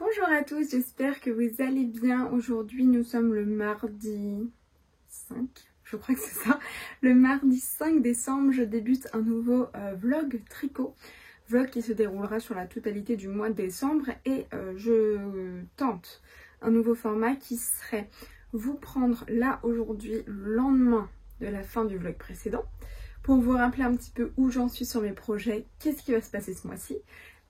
Bonjour à tous, j'espère que vous allez bien. Aujourd'hui nous sommes le mardi 5, je crois que c'est ça. Le mardi 5 décembre, je débute un nouveau vlog tricot. Vlog qui se déroulera sur la totalité du mois de décembre et je tente un nouveau format qui serait vous prendre là aujourd'hui, le lendemain de la fin du vlog précédent, pour vous rappeler un petit peu où j'en suis sur mes projets, qu'est-ce qui va se passer ce mois-ci.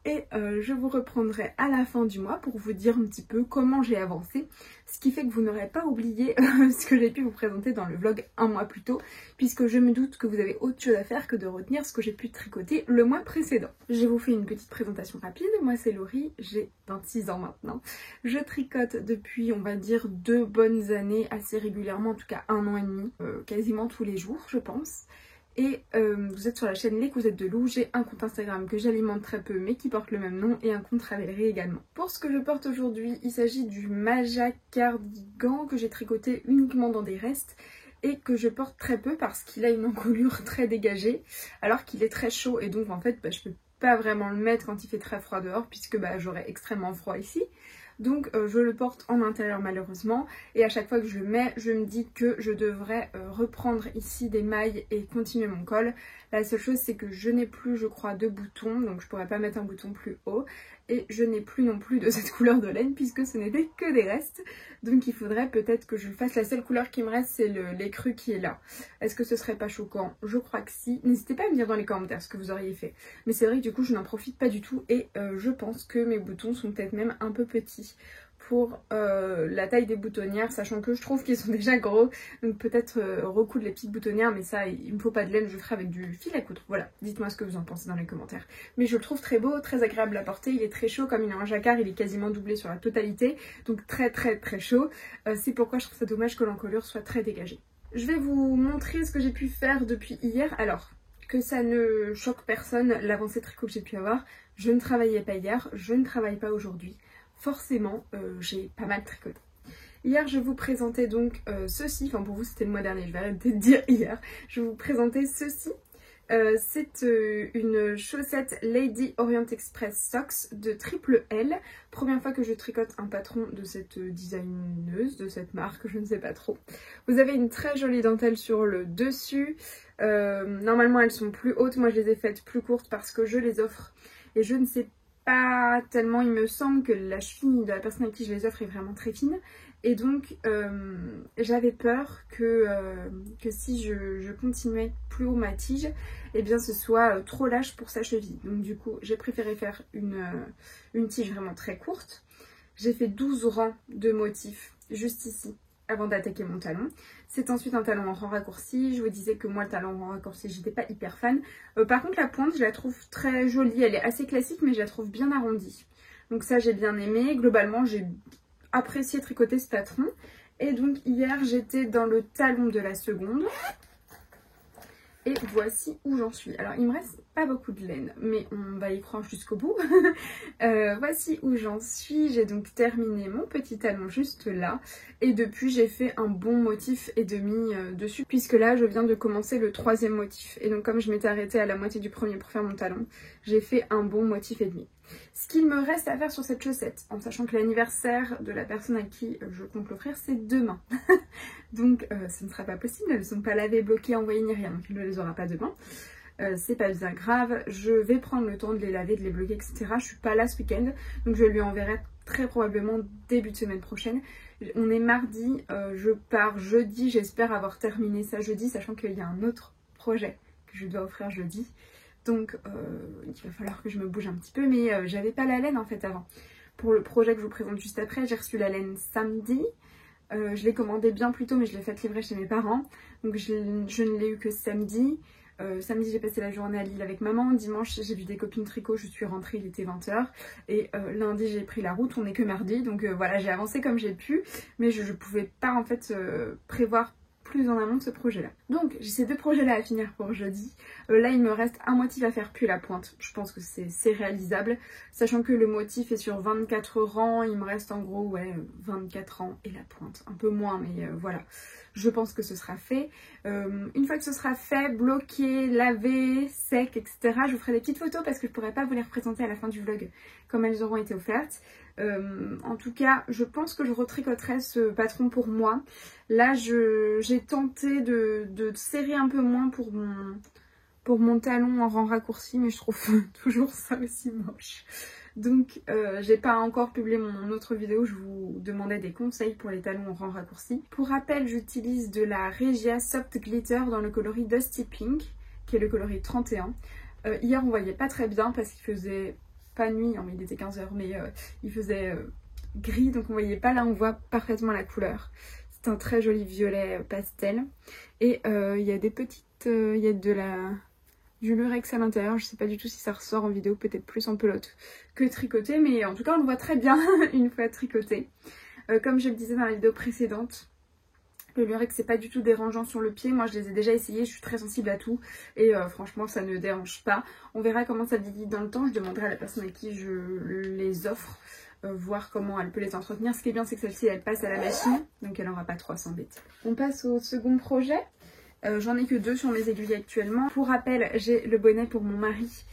Et je vous reprendrai à la fin du mois pour vous dire un petit peu comment j'ai avancé, ce qui fait que vous n'aurez pas oublié ce que j'ai pu vous présenter dans le vlog un mois plus tôt, puisque je me doute que vous avez autre chose à faire que de retenir ce que j'ai pu tricoter le mois précédent. Je vous fais une petite présentation rapide. Moi c'est Laurie, j'ai 26 ans maintenant. Je tricote depuis on va dire 2 bonnes années assez régulièrement, en tout cas 1 an et demi, quasiment tous les jours je pense. Et vous êtes sur la chaîne Les Cousettes de Lou, j'ai un compte Instagram que j'alimente très peu mais qui porte le même nom et un compte Ravelry également. Pour ce que je porte aujourd'hui, il s'agit du Maja cardigan que j'ai tricoté uniquement dans des restes et que je porte très peu parce qu'il a une encolure très dégagée alors qu'il est très chaud et donc en fait je peux pas vraiment le mettre quand il fait très froid dehors puisque j'aurais extrêmement froid ici. Donc je le porte en intérieur malheureusement et à chaque fois que je le mets je me dis que je devrais reprendre ici des mailles et continuer mon col. La seule chose c'est que je n'ai plus je crois de boutons, donc je pourrais pas mettre un bouton plus haut et je n'ai plus non plus de cette couleur de laine puisque ce n'était que des restes. Donc il faudrait peut-être que je le fasse. La seule couleur qui me reste c'est l'écru qui est là. Est-ce que ce serait pas choquant? Je crois que si. N'hésitez pas à me dire dans les commentaires ce que vous auriez fait. Mais c'est vrai que du coup je n'en profite pas du tout et je pense que mes boutons sont peut-être même un peu petits pour la taille des boutonnières, sachant que je trouve qu'ils sont déjà gros, donc peut-être recoudre les petites boutonnières, mais ça il me faut pas de laine, je le ferai avec du fil à coudre. Voilà, dites-moi ce que vous en pensez dans les commentaires. Mais je le trouve très beau, très agréable à porter, il est très chaud, comme il est en jacquard, il est quasiment doublé sur la totalité, donc très chaud. C'est pourquoi je trouve ça dommage que l'encolure soit très dégagée. Je vais vous montrer ce que j'ai pu faire depuis hier. Alors, que ça ne choque personne, l'avancée tricot que j'ai pu avoir, je ne travaillais pas hier, je ne travaille pas aujourd'hui. Forcément, j'ai pas mal tricoté. Hier, je vous présentais donc ceci, enfin pour vous c'était le mois dernier, je vais arrêter de dire hier. Je vais vous présenter ceci. C'est une chaussette Lady Orient Express Socks de triple L. Première fois que je tricote un patron de cette designeuse, de cette marque, je ne sais pas trop. Vous avez une très jolie dentelle sur le dessus. Normalement elles sont plus hautes, moi je les ai faites plus courtes parce que je les offre. Et je ne sais pas tellement, il me semble que la cheville de la personne à qui je les offre est vraiment très fine. Et donc j'avais peur que si je continuais plus haut ma tige, et bien ce soit trop lâche pour sa cheville. Donc du coup j'ai préféré faire une tige vraiment très courte. J'ai fait 12 rangs de motifs juste ici avant d'attaquer mon talon. C'est ensuite un talon en rang raccourci. Je vous disais que moi le talon en rang raccourci j'étais pas hyper fan. Par contre la pointe je la trouve très jolie, elle est assez classique mais je la trouve bien arrondie. Donc ça j'ai bien aimé. Globalement j'ai apprécié tricoter ce patron. Et donc hier j'étais dans le talon de la seconde. Et voici où j'en suis. Alors il me reste pas beaucoup de laine, mais on va y croire jusqu'au bout. Voici où j'en suis. J'ai donc terminé mon petit talon juste là. Et depuis j'ai fait un bon motif et demi dessus. Puisque là je viens de commencer le 3e motif. Et donc comme je m'étais arrêtée à la moitié du premier pour faire mon talon, j'ai fait un bon motif et demi. Ce qu'il me reste à faire sur cette chaussette, en sachant que l'anniversaire de la personne à qui je compte l'offrir c'est demain. Donc ce ne sera pas possible, elles ne sont pas lavées, bloquées, envoyées ni rien, donc il ne les aura pas demain. C'est pas bien grave, je vais prendre le temps de les laver, de les bloquer, etc. Je suis pas là ce week-end, donc je lui enverrai très probablement début de semaine prochaine. On est mardi, je pars jeudi, j'espère avoir terminé ça jeudi, sachant qu'il y a un autre projet que je dois offrir jeudi. Donc il va falloir que je me bouge un petit peu, mais j'avais pas la laine en fait avant. Pour le projet que je vous présente juste après, j'ai reçu la laine samedi. Je l'ai commandé bien plus tôt mais je l'ai fait livrer chez mes parents. Donc je ne l'ai eu que samedi. Samedi j'ai passé la journée à Lille avec maman. Dimanche j'ai vu des copines tricot, je suis rentrée, il était 20 h. Et lundi j'ai pris la route, on n'est que mardi. Donc voilà, j'ai avancé comme j'ai pu. Mais je ne pouvais pas en fait prévoir plus en amont de ce projet là. Donc j'ai ces 2 projets là à finir pour jeudi. Là il me reste un motif à faire puis la pointe. Je pense que c'est réalisable. Sachant que le motif est sur 24 rangs, il me reste en gros 24 rangs et la pointe. Un peu moins mais voilà. Je pense que ce sera fait. Une fois que ce sera fait, bloqué, lavé, sec, etc. je vous ferai des petites photos parce que je pourrai pas vous les représenter à la fin du vlog comme elles auront été offertes. En tout cas, je pense que je retricoterai ce patron pour moi. Là, j'ai tenté de serrer un peu moins pour mon talon en rang raccourci, mais je trouve toujours ça aussi moche. Donc j'ai pas encore publié mon autre vidéo où je vous demandais des conseils pour les talons en rang raccourci. Pour rappel, j'utilise de la Regia Soft Glitter dans le coloris Dusty Pink, qui est le coloris 31. Hier on voyait pas très bien parce qu'il faisait pas nuit, il était 15 h, mais il faisait gris, donc on voyait pas. Là on voit parfaitement la couleur. C'est un très joli violet pastel. Et il y a des petites... il y a du lurex à l'intérieur, je sais pas du tout si ça ressort en vidéo, peut-être plus en pelote que tricoté, mais en tout cas on le voit très bien une fois tricoté. Comme je le disais dans la vidéo précédente, le lurex c'est pas du tout dérangeant sur le pied, moi je les ai déjà essayés, je suis très sensible à tout et franchement ça ne dérange pas. On verra comment ça vieillit dans le temps, je demanderai à la personne à qui je les offre, voir comment elle peut les entretenir. Ce qui est bien c'est que celle-ci elle passe à la machine, donc elle n'aura pas trop à s'embêter. On passe au second projet. J'en ai que 2 sur mes aiguilles actuellement. Pour rappel, j'ai le bonnet pour mon mari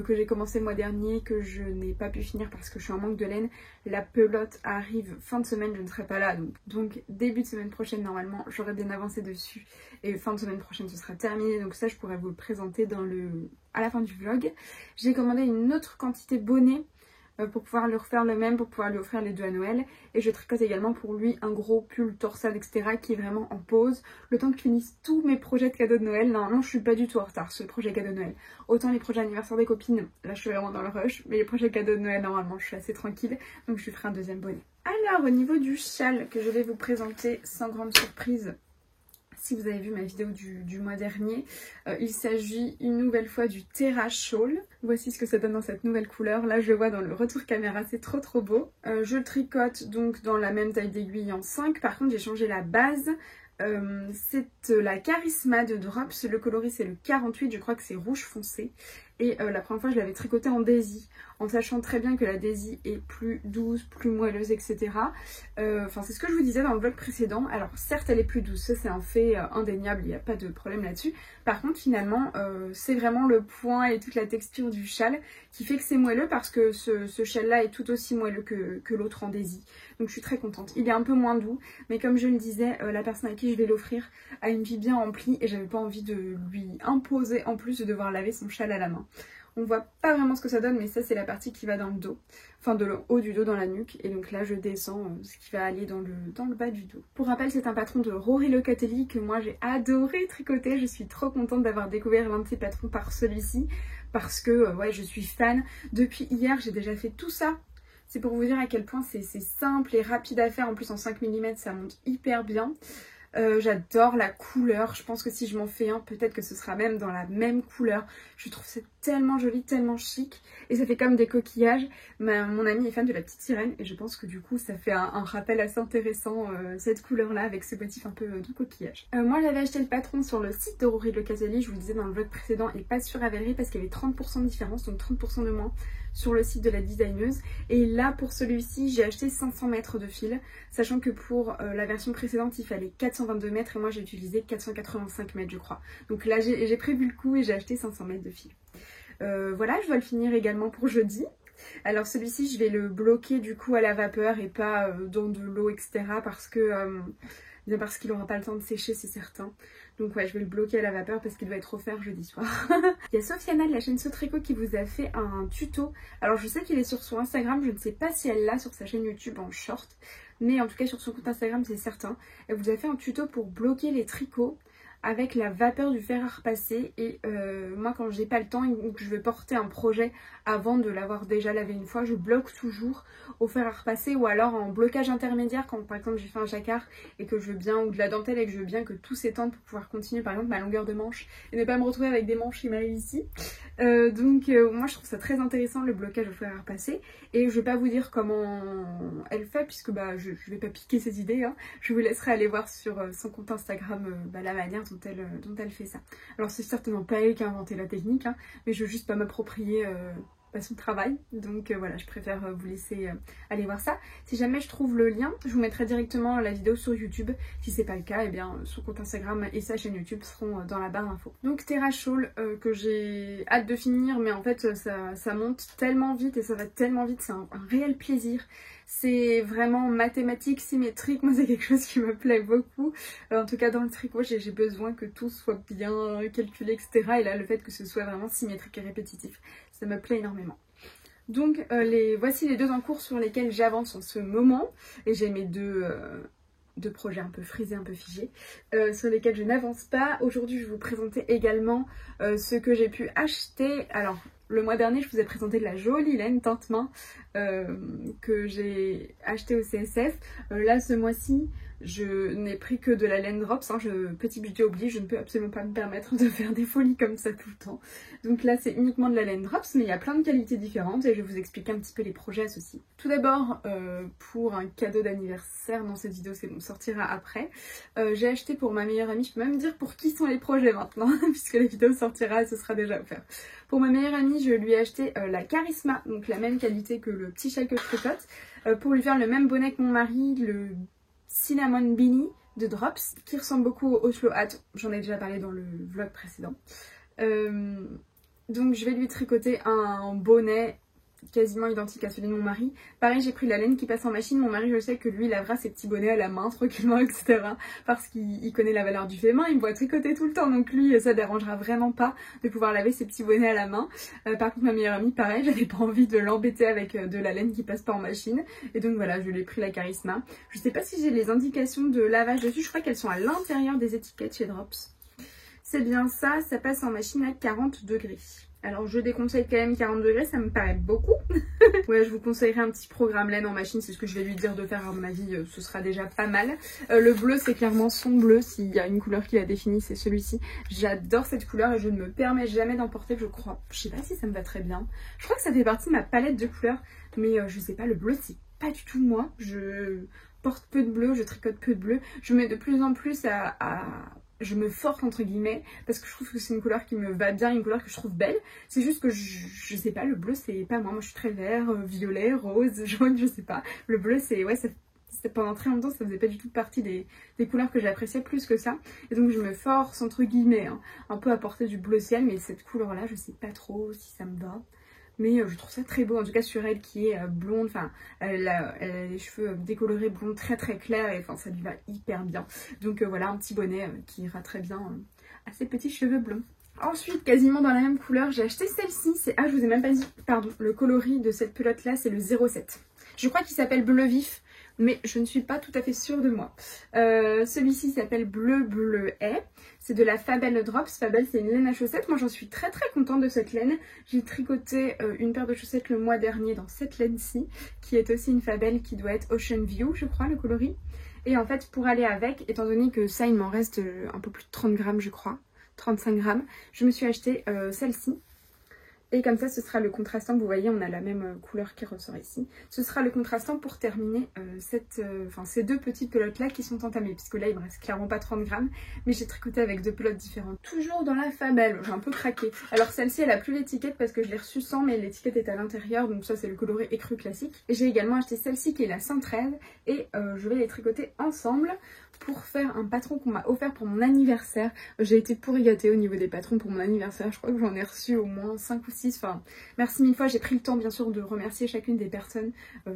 que j'ai commencé le mois dernier, que je n'ai pas pu finir parce que je suis en manque de laine. La pelote arrive fin de semaine, je ne serai pas là. Donc début de semaine prochaine, normalement, j'aurai bien avancé dessus. Et fin de semaine prochaine, ce sera terminé. Donc ça, je pourrais vous le présenter à la fin du vlog. J'ai commandé une autre quantité bonnet pour pouvoir lui refaire le même, pour pouvoir lui offrir les 2 à Noël. Et je tricote également pour lui un gros pull torsade, etc. qui est vraiment en pause. Le temps que je finisse tous mes projets de cadeaux de Noël. Normalement, je suis pas du tout en retard sur les projets cadeaux de Noël. Autant les projets anniversaire des copines, là je suis vraiment dans le rush. Mais les projets cadeaux de Noël, normalement, je suis assez tranquille. Donc je lui ferai un deuxième bonnet. Alors, au niveau du châle que je vais vous présenter, sans grande surprise, si vous avez vu ma vidéo du mois dernier, il s'agit une nouvelle fois du Terra Shawl. Voici ce que ça donne dans cette nouvelle couleur. Là je le vois dans le retour caméra, c'est trop beau. Je le tricote donc dans la même taille d'aiguille en 5. Par contre j'ai changé la base. C'est la Charisma de Drops. Le coloris c'est le 48, je crois que c'est rouge foncé. Et la première fois je l'avais tricoté en Daisy, en sachant très bien que la Daisy est plus douce, plus moelleuse, etc. Enfin c'est ce que je vous disais dans le vlog précédent. Alors certes elle est plus douce, ça c'est un fait indéniable, il n'y a pas de problème là-dessus. Par contre finalement c'est vraiment le point et toute la texture du châle qui fait que c'est moelleux, parce que ce châle là est tout aussi moelleux que l'autre en Daisy. Donc je suis très contente. Il est un peu moins doux, mais comme je le disais, la personne à qui je vais l'offrir a une vie bien remplie et j'avais pas envie de lui imposer en plus de devoir laver son châle à la main. On voit pas vraiment ce que ça donne, mais ça c'est la partie qui va dans le dos, enfin de le haut du dos dans la nuque, et donc là je descends ce qui va aller dans le bas du dos. Pour rappel, c'est un patron de Rory Locatelli que moi j'ai adoré tricoter. Je suis trop contente d'avoir découvert l'un de ces patrons par celui-ci, parce que ouais, je suis fan. Depuis hier j'ai déjà fait tout ça. C'est pour vous dire à quel point c'est simple et rapide à faire. En plus en 5 mm ça monte hyper bien. J'adore la couleur, je pense que si je m'en fais un, peut-être que ce sera même dans la même couleur. Je trouve c'est tellement joli, tellement chic, et ça fait comme des coquillages. Mon amie est fan de la petite sirène et je pense que du coup ça fait un rappel assez intéressant, cette couleur là avec ce motif un peu de coquillage. Moi j'avais acheté le patron sur le site de Rory Locatelli, je vous le disais dans le vlog précédent, et pas sur Ravelry parce qu'il y avait 30% de différence, donc 30% de moins sur le site de la designeuse. Et là pour celui-ci j'ai acheté 500 mètres de fil, sachant que pour la version précédente il fallait 422 mètres et moi j'ai utilisé 485 mètres je crois. Donc là j'ai prévu le coup et j'ai acheté 500 mètres de fil. Voilà, je dois le finir également pour jeudi. Alors celui-ci je vais le bloquer du coup à la vapeur et pas dans de l'eau, etc. parce que bien parce qu'il n'aura pas le temps de sécher, c'est certain. Donc ouais, je vais le bloquer à la vapeur parce qu'il doit être offert jeudi soir. Il y a Sofiana de la chaîne Sotricot qui vous a fait un tuto. Alors je sais qu'il est sur son Instagram, je ne sais pas si elle l'a sur sa chaîne YouTube en short, mais en tout cas sur son compte Instagram c'est certain. Elle vous a fait un tuto pour bloquer les tricots avec la vapeur du fer à repasser. Et moi quand j'ai pas le temps ou que je vais porter un projet avant de l'avoir déjà lavé une fois, je bloque toujours au fer à repasser, ou alors en blocage intermédiaire quand par exemple j'ai fait un jacquard et que je veux bien, ou de la dentelle et que je veux bien que tout s'étende pour pouvoir continuer par exemple ma longueur de manche et ne pas me retrouver avec des manches qui m'arrivent ici. Moi je trouve ça très intéressant le blocage au fer à repasser, et je vais pas vous dire comment elle fait puisque je vais pas piquer ses idées, hein. Je vous laisserai aller voir sur son compte Instagram la manière dont elle fait ça. Alors c'est certainement pas elle qui a inventé la technique, hein, mais je veux juste pas m'approprier son travail. Donc voilà, je préfère vous laisser aller voir ça. Si jamais je trouve le lien, je vous mettrai directement la vidéo sur YouTube. Si c'est pas le cas, eh bien son compte Instagram et sa chaîne YouTube seront dans la barre d'infos. Donc Terra Shawl que j'ai hâte de finir, mais en fait ça monte tellement vite et ça va tellement vite, c'est un réel plaisir. C'est vraiment mathématique, symétrique, moi c'est quelque chose qui me plaît beaucoup. En tout cas dans le tricot j'ai besoin que tout soit bien calculé, etc. Et là le fait que ce soit vraiment symétrique et répétitif, ça me plaît énormément. Donc voici les deux en cours sur lesquels j'avance en ce moment. Et j'ai mes deux projets un peu frisés, un peu figés, sur lesquels je n'avance pas. Aujourd'hui je vais vous présenter également ce que j'ai pu acheter. Alors le mois dernier je vous ai présenté de la jolie laine teinte main que j'ai acheté au CSF. Là ce mois-ci je n'ai pris que de la laine drops, hein. Petit budget oblige, je ne peux absolument pas me permettre de faire des folies comme ça tout le temps. Donc là c'est uniquement de la laine drops, mais il y a plein de qualités différentes et je vais vous expliquer un petit peu les projets associés. Tout d'abord pour un cadeau d'anniversaire, dans cette vidéo c'est bon, sortira après, j'ai acheté pour ma meilleure amie, je peux même dire pour qui sont les projets maintenant puisque la vidéo sortira et ce sera déjà offert. Pour ma meilleure amie je lui ai acheté la Charisma, donc la même qualité que le petit châle que je tricote, pour lui faire le même bonnet que mon mari, le Cinnamon Beanie de Drops, qui ressemble beaucoup au Oslo Hat, j'en ai déjà parlé dans le vlog précédent. Donc je vais lui tricoter un bonnet quasiment identique à celui de mon mari. Pareil, j'ai pris la laine qui passe en machine. Mon mari, je sais que lui, il lavera ses petits bonnets à la main tranquillement, etc. Parce qu'il connaît la valeur du fait main, il me voit tricoter tout le temps. Donc lui, ça dérangera vraiment pas de pouvoir laver ses petits bonnets à la main. Par contre, ma meilleure amie, pareil, j'avais pas envie de l'embêter avec de la laine qui passe pas en machine. Et donc voilà, je lui ai pris la Charisma. Je sais pas si j'ai les indications de lavage dessus. Je crois qu'elles sont à l'intérieur des étiquettes chez Drops. C'est bien ça, ça passe en machine à 40 degrés. Alors je déconseille quand même 40 degrés, ça me paraît beaucoup. Ouais, je vous conseillerais un petit programme laine en machine, c'est ce que je vais lui dire de faire à mon avis, ce sera déjà pas mal. Le bleu c'est clairement son bleu, s'il y a une couleur qui la définit c'est celui-ci. J'adore cette couleur et je ne me permets jamais d'en porter, je crois. Je sais pas si ça me va très bien. Je crois que ça fait partie de ma palette de couleurs, mais je sais pas, le bleu c'est pas du tout moi. Je porte peu de bleu, je tricote peu de bleu. Je mets de plus en plus je me force entre guillemets parce que je trouve que c'est une couleur qui me va bien, une couleur que je trouve belle. C'est juste que je sais pas, le bleu c'est pas moi. Moi je suis très vert, violet, rose, jaune, je sais pas. Le bleu c'est, ouais, pendant très longtemps ça faisait pas du tout partie des couleurs que j'appréciais plus que ça. Et donc je me force entre guillemets un peu à porter du bleu ciel, mais cette couleur là je sais pas trop si ça me va. Mais je trouve ça très beau, en tout cas sur elle qui est blonde, enfin elle a les cheveux décolorés blonds très très clairs et enfin ça lui va hyper bien. Donc voilà, un petit bonnet qui ira très bien à ses petits cheveux blonds. Ensuite, quasiment dans la même couleur, j'ai acheté celle-ci, c'est, ah je vous ai même pas dit, pardon, le coloris de cette pelote là c'est le 07. Je crois qu'il s'appelle bleu vif, mais je ne suis pas tout à fait sûre de moi. Celui-ci s'appelle Bleu Bleuet. C'est de la Fabelle Drops. Fabelle c'est une laine à chaussettes. Moi j'en suis très très contente de cette laine. J'ai tricoté une paire de chaussettes le mois dernier dans cette laine-ci, qui est aussi une Fabelle qui doit être Ocean View je crois le coloris. Et en fait pour aller avec, étant donné que ça il m'en reste un peu plus de 30 grammes je crois, 35 grammes, je me suis acheté celle-ci. Et comme ça ce sera le contrastant, vous voyez on a la même couleur qui ressort ici. Ce sera le contrastant pour terminer ces deux petites pelotes là qui sont entamées. Puisque là il me reste clairement pas 30 grammes. Mais j'ai tricoté avec deux pelotes différentes. Toujours dans la Fabelle, j'ai un peu craqué. Alors celle-ci elle a plus l'étiquette parce que je l'ai reçue sans, mais l'étiquette est à l'intérieur. Donc ça c'est le coloris écru classique. Et j'ai également acheté celle-ci qui est la 113. Et je vais les tricoter ensemble pour faire un patron qu'on m'a offert pour mon anniversaire. J'ai été pourri gâtée au niveau des patrons pour mon anniversaire. Je crois que j'en ai reçu au moins 5 ou 6. Enfin, merci mille fois. J'ai pris le temps bien sûr de remercier chacune des personnes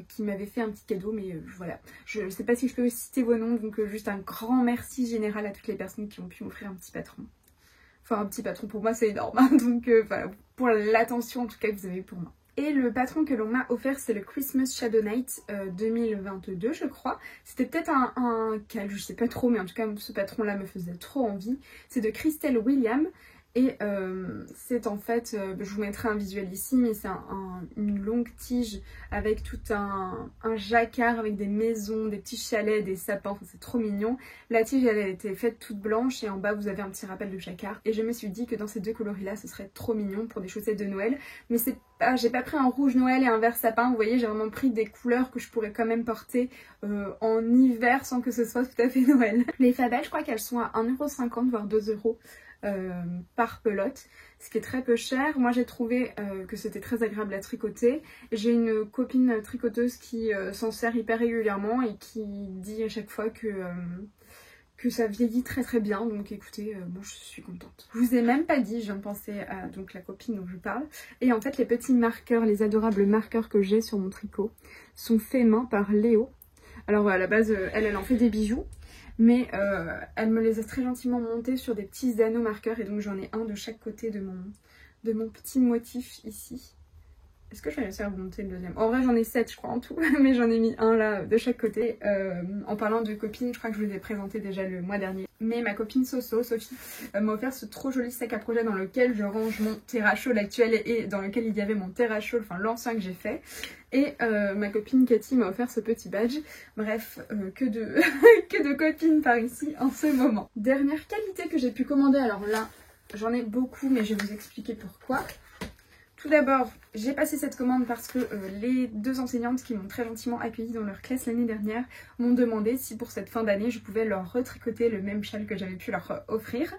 qui m'avaient fait un petit cadeau. Mais voilà, je ne sais pas si je peux citer vos noms. Donc juste un grand merci général à toutes les personnes qui ont pu m'offrir un petit patron. Enfin un petit patron pour moi c'est énorme. Hein, donc pour l'attention en tout cas que vous avez eu pour moi. Et le patron que l'on m'a offert c'est le Christmas Shadow Night 2022 je crois. C'était peut-être un cal, je sais pas trop, mais en tout cas ce patron là me faisait trop envie. C'est de Christelle William. Et c'est en fait, je vous mettrai un visuel ici, mais c'est une longue tige avec tout un jacquard avec des maisons, des petits chalets, des sapins, enfin, c'est trop mignon. La tige elle a été faite toute blanche et en bas vous avez un petit rappel de jacquard. Et je me suis dit que dans ces deux coloris là ce serait trop mignon pour des chaussettes de Noël. Mais c'est pas, j'ai pas pris un rouge Noël et un vert sapin, vous voyez j'ai vraiment pris des couleurs que je pourrais quand même porter en hiver sans que ce soit tout à fait Noël. Les Fabelles je crois qu'elles sont à 1,50 € voire 2 €. par pelote, ce qui est très peu cher. Moi j'ai trouvé que c'était très agréable à tricoter. J'ai une copine tricoteuse qui s'en sert hyper régulièrement et qui dit à chaque fois que ça vieillit très très bien, donc écoutez, bon je suis contente. Je vous ai même pas dit, je viens de penser à donc, la copine dont je parle, et en fait les petits marqueurs, les adorables marqueurs que j'ai sur mon tricot sont faits main par Léo. Alors à la base, elle en fait des bijoux, mais elle me les a très gentiment montés sur des petits anneaux marqueurs, et donc j'en ai un de chaque côté de mon petit motif ici. Est-ce que je vais réussir à vous monter le deuxième? En vrai j'en ai 7 je crois en tout, mais j'en ai mis un là de chaque côté. En parlant de copines, je crois que je vous ai présenté déjà le mois dernier. Mais ma copine Sophie, m'a offert ce trop joli sac à projet dans lequel je range mon TerraShawl actuel et dans lequel il y avait mon TerraShawl, enfin l'ancien que j'ai fait. Et ma copine Cathy m'a offert ce petit badge. Bref, que de copines par ici en ce moment. Dernière qualité que j'ai pu commander, alors là j'en ai beaucoup mais je vais vous expliquer pourquoi. Tout d'abord, j'ai passé cette commande parce que les deux enseignantes qui m'ont très gentiment accueillie dans leur classe l'année dernière m'ont demandé si pour cette fin d'année je pouvais leur retricoter le même châle que j'avais pu leur offrir.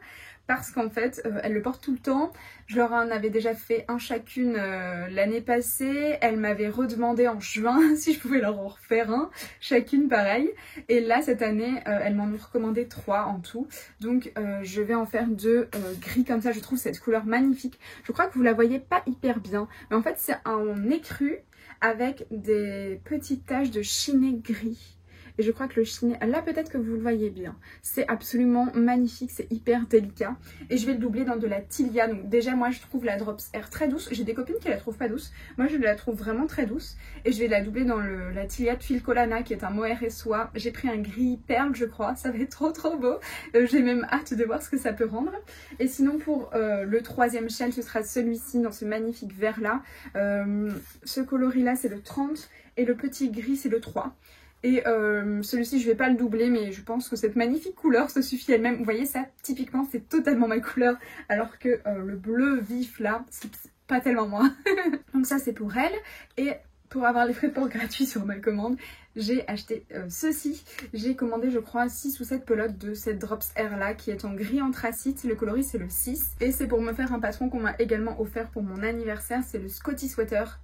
Parce qu'en fait, elles le portent tout le temps. Je leur en avais déjà fait un chacune l'année passée. Elles m'avaient redemandé en juin si je pouvais leur en refaire un, chacune pareil. Et là, cette année, elles m'en ont recommandé 3 en tout. Donc, je vais en faire 2 gris comme ça. Je trouve cette couleur magnifique. Je crois que vous la voyez pas hyper bien. Mais en fait, c'est un écru avec des petites taches de chiné gris. Et je crois que le chiné, là peut-être que vous le voyez bien, c'est absolument magnifique, c'est hyper délicat. Et je vais le doubler dans de la Tilia. Donc déjà moi je trouve la Drops Air très douce. J'ai des copines qui la trouvent pas douce. Moi je la trouve vraiment très douce. Et je vais la doubler dans la Tilia de Filcolana qui est un mohair et soie. J'ai pris un gris perle je crois, ça va être trop beau. J'ai même hâte de voir ce que ça peut rendre. Et sinon pour le troisième châle, ce sera celui-ci dans ce magnifique vert là. Ce coloris là c'est le 30 et le petit gris c'est le 3. Et celui-ci je vais pas le doubler mais je pense que cette magnifique couleur se suffit elle-même. Vous voyez ça typiquement c'est totalement ma couleur alors que le bleu vif là c'est pas tellement moi. Donc ça c'est pour elle. Et pour avoir les frais de port gratuits sur ma commande j'ai acheté ceci. J'ai commandé je crois 6 ou 7 pelotes de cette Drops Air là qui est en gris anthracite. Le coloris c'est le 6 et c'est pour me faire un patron qu'on m'a également offert pour mon anniversaire. C'est le Scotty Sweater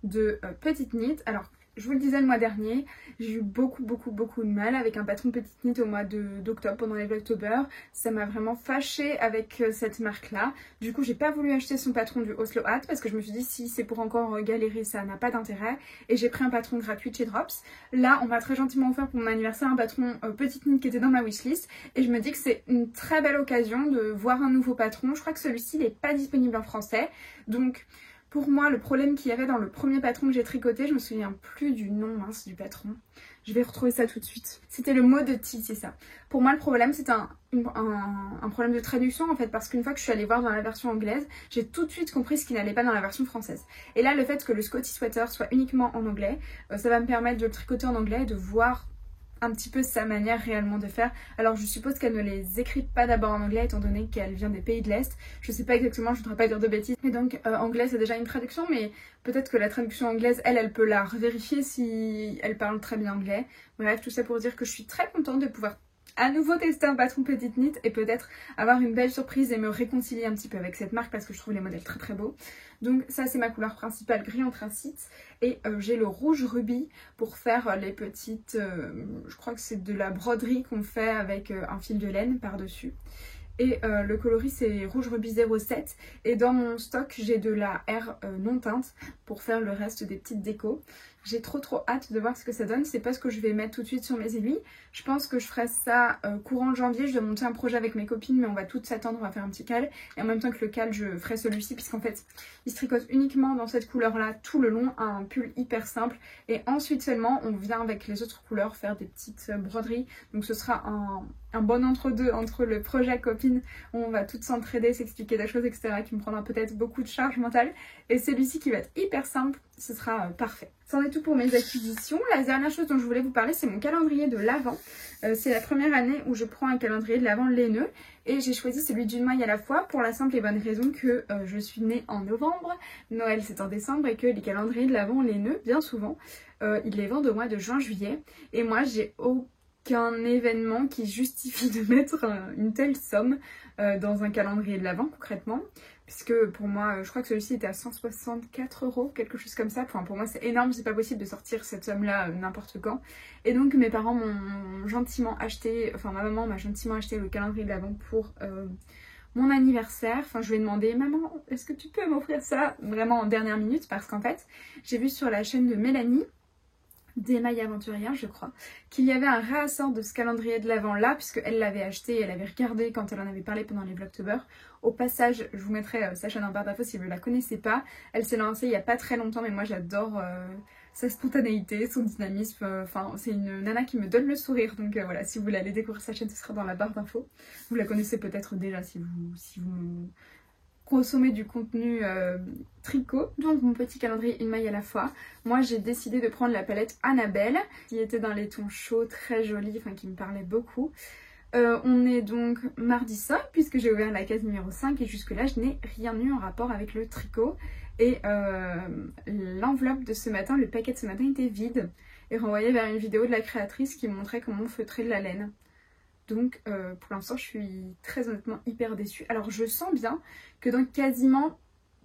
de Petite Knit. Alors je vous le disais le mois dernier, j'ai eu beaucoup de mal avec un patron Petite Knit au mois d'octobre pendant les Vlogtober. Ça m'a vraiment fâchée avec cette marque là. Du coup j'ai pas voulu acheter son patron du Oslo Hat parce que je me suis dit si c'est pour encore galérer ça n'a pas d'intérêt. Et j'ai pris un patron gratuit chez Drops. Là on m'a très gentiment offert pour mon anniversaire un patron Petite Knit qui était dans ma wishlist. Et je me dis que c'est une très belle occasion de voir un nouveau patron. Je crois que celui-ci n'est pas disponible en français. Donc pour moi, le problème qu'il y avait dans le premier patron que j'ai tricoté, je me souviens plus du nom mince du patron. Je vais retrouver ça tout de suite. C'était le mot de T, c'est ça. Pour moi, le problème, c'est un problème de traduction en fait, parce qu'une fois que je suis allée voir dans la version anglaise, j'ai tout de suite compris ce qui n'allait pas dans la version française. Et là, le fait que le Scotty Sweater soit uniquement en anglais, ça va me permettre de le tricoter en anglais et de voir un petit peu sa manière réellement de faire. Alors je suppose qu'elle ne les écrit pas d'abord en anglais étant donné qu'elle vient des pays de l'Est. Je sais pas exactement, je ne voudrais pas dire de bêtises. Et donc anglais c'est déjà une traduction mais peut-être que la traduction anglaise elle peut la revérifier si elle parle très bien anglais. Bref tout ça pour dire que je suis très contente de pouvoir à nouveau tester un patron Petite Knit et peut-être avoir une belle surprise et me réconcilier un petit peu avec cette marque parce que je trouve les modèles très beaux. Donc ça c'est ma couleur principale gris anthracite et j'ai le rouge rubis pour faire les petites, je crois que c'est de la broderie qu'on fait avec un fil de laine par dessus. Et le coloris c'est rouge rubis 07 et dans mon stock j'ai de la R non teinte pour faire le reste des petites décos. J'ai trop hâte de voir ce que ça donne. C'est pas ce que je vais mettre tout de suite sur mes aiguilles. Je pense que je ferai ça courant janvier. Je dois monter un projet avec mes copines mais on va toutes s'attendre, on va faire un petit cal. Et en même temps que le cal je ferai celui-ci puisqu'en fait il se tricote uniquement dans cette couleur là tout le long. Un pull hyper simple et ensuite seulement on vient avec les autres couleurs faire des petites broderies. Donc ce sera un bon entre-deux entre le projet copine où on va toutes s'entraider, s'expliquer des choses etc. qui me prendra peut-être beaucoup de charge mentale. Et celui-ci qui va être hyper simple, ce sera parfait. C'en est tout pour mes acquisitions. La dernière chose dont je voulais vous parler, c'est mon calendrier de l'Avent. C'est la première année où je prends un calendrier de l'Avent laineux. Et j'ai choisi celui d'une maille à la fois pour la simple et bonne raison que je suis née en novembre, Noël c'est en décembre et que les calendriers de l'Avent laineux, bien souvent, ils les vendent au mois de juin-juillet. Et moi j'ai qu'un événement qui justifie de mettre une telle somme dans un calendrier de l'Avent concrètement. Puisque pour moi, je crois que celui-ci était à 164 €, quelque chose comme ça. Enfin, pour moi, c'est énorme, c'est pas possible de sortir cette somme-là n'importe quand. Et donc, mes parents m'ont gentiment acheté, enfin, ma maman m'a gentiment acheté le calendrier de l'Avent pour mon anniversaire. Enfin, je lui ai demandé, maman, est-ce que tu peux m'offrir ça vraiment en dernière minute? Parce qu'en fait, j'ai vu sur la chaîne de Mélanie, d'Emaille Aventurière je crois, qu'il y avait un réassort de ce calendrier de l'Avent là, puisque elle l'avait acheté, elle avait regardé quand elle en avait parlé pendant les Vlogtober. Au passage, je vous mettrai sa chaîne en barre d'infos si vous ne la connaissez pas. Elle s'est lancée il n'y a pas très longtemps, mais moi j'adore sa spontanéité, son dynamisme. Enfin, c'est une nana qui me donne le sourire, donc voilà, si vous voulez aller découvrir sa chaîne, ce sera dans la barre d'infos. Vous la connaissez peut-être déjà si vous consommer du contenu tricot. Donc mon petit calendrier une maille à la fois. Moi j'ai décidé de prendre la palette Annabelle qui était dans les tons chauds, très jolie, enfin qui me parlait beaucoup. On est donc mardi 5 puisque j'ai ouvert la case numéro 5 et jusque là je n'ai rien eu en rapport avec le tricot. Et l'enveloppe de ce matin, le paquet de ce matin était vide et renvoyé vers une vidéo de la créatrice qui montrait comment on feutrait de la laine. Donc pour l'instant je suis très honnêtement hyper déçue. Alors je sens bien que dans quasiment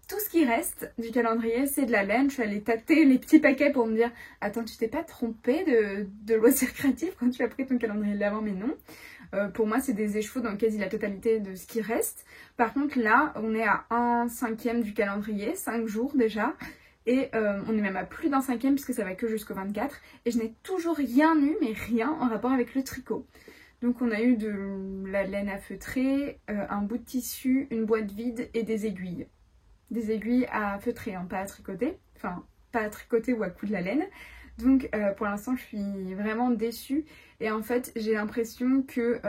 tout ce qui reste du calendrier c'est de la laine. Je suis allée tâter les petits paquets pour me dire attends, tu t'es pas trompée de loisirs créatifs quand tu as pris ton calendrier de l'Avent? Mais non. Pour moi c'est des écheveaux dans quasi la totalité de ce qui reste. Par contre là on est à 1/5 du calendrier, 5 jours déjà. Et on est même à plus d'1/5 puisque ça va que jusqu'au 24. Et je n'ai toujours rien eu, mais rien en rapport avec le tricot. Donc on a eu de la laine à feutrer, un bout de tissu, une boîte vide et des aiguilles. Des aiguilles à feutrer, hein, pas à tricoter. Enfin, pas à tricoter ou à coudre la laine. Donc pour l'instant je suis vraiment déçue. Et en fait j'ai l'impression que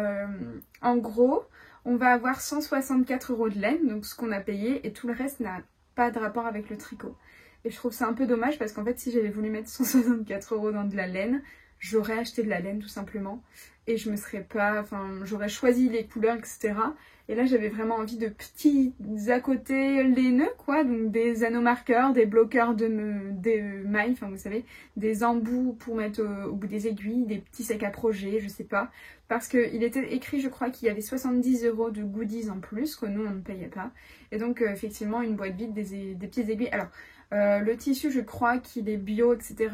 en gros on va avoir 164 € de laine, donc ce qu'on a payé, et tout le reste n'a pas de rapport avec le tricot. Et je trouve ça un peu dommage parce qu'en fait si j'avais voulu mettre 164 € dans de la laine, j'aurais acheté de la laine tout simplement. Et je me serais pas, enfin j'aurais choisi les couleurs etc. Et là j'avais vraiment envie de petits à côté laineux quoi, donc des anneaux marqueurs, des bloqueurs des mailles, enfin vous savez, des embouts pour mettre au bout des aiguilles, des petits sacs à projet, je sais pas. Parce qu'il était écrit je crois qu'il y avait 70 € de goodies en plus que nous on ne payait pas. Et donc effectivement une boîte vide, des petites aiguilles. Alors le tissu je crois qu'il est bio etc.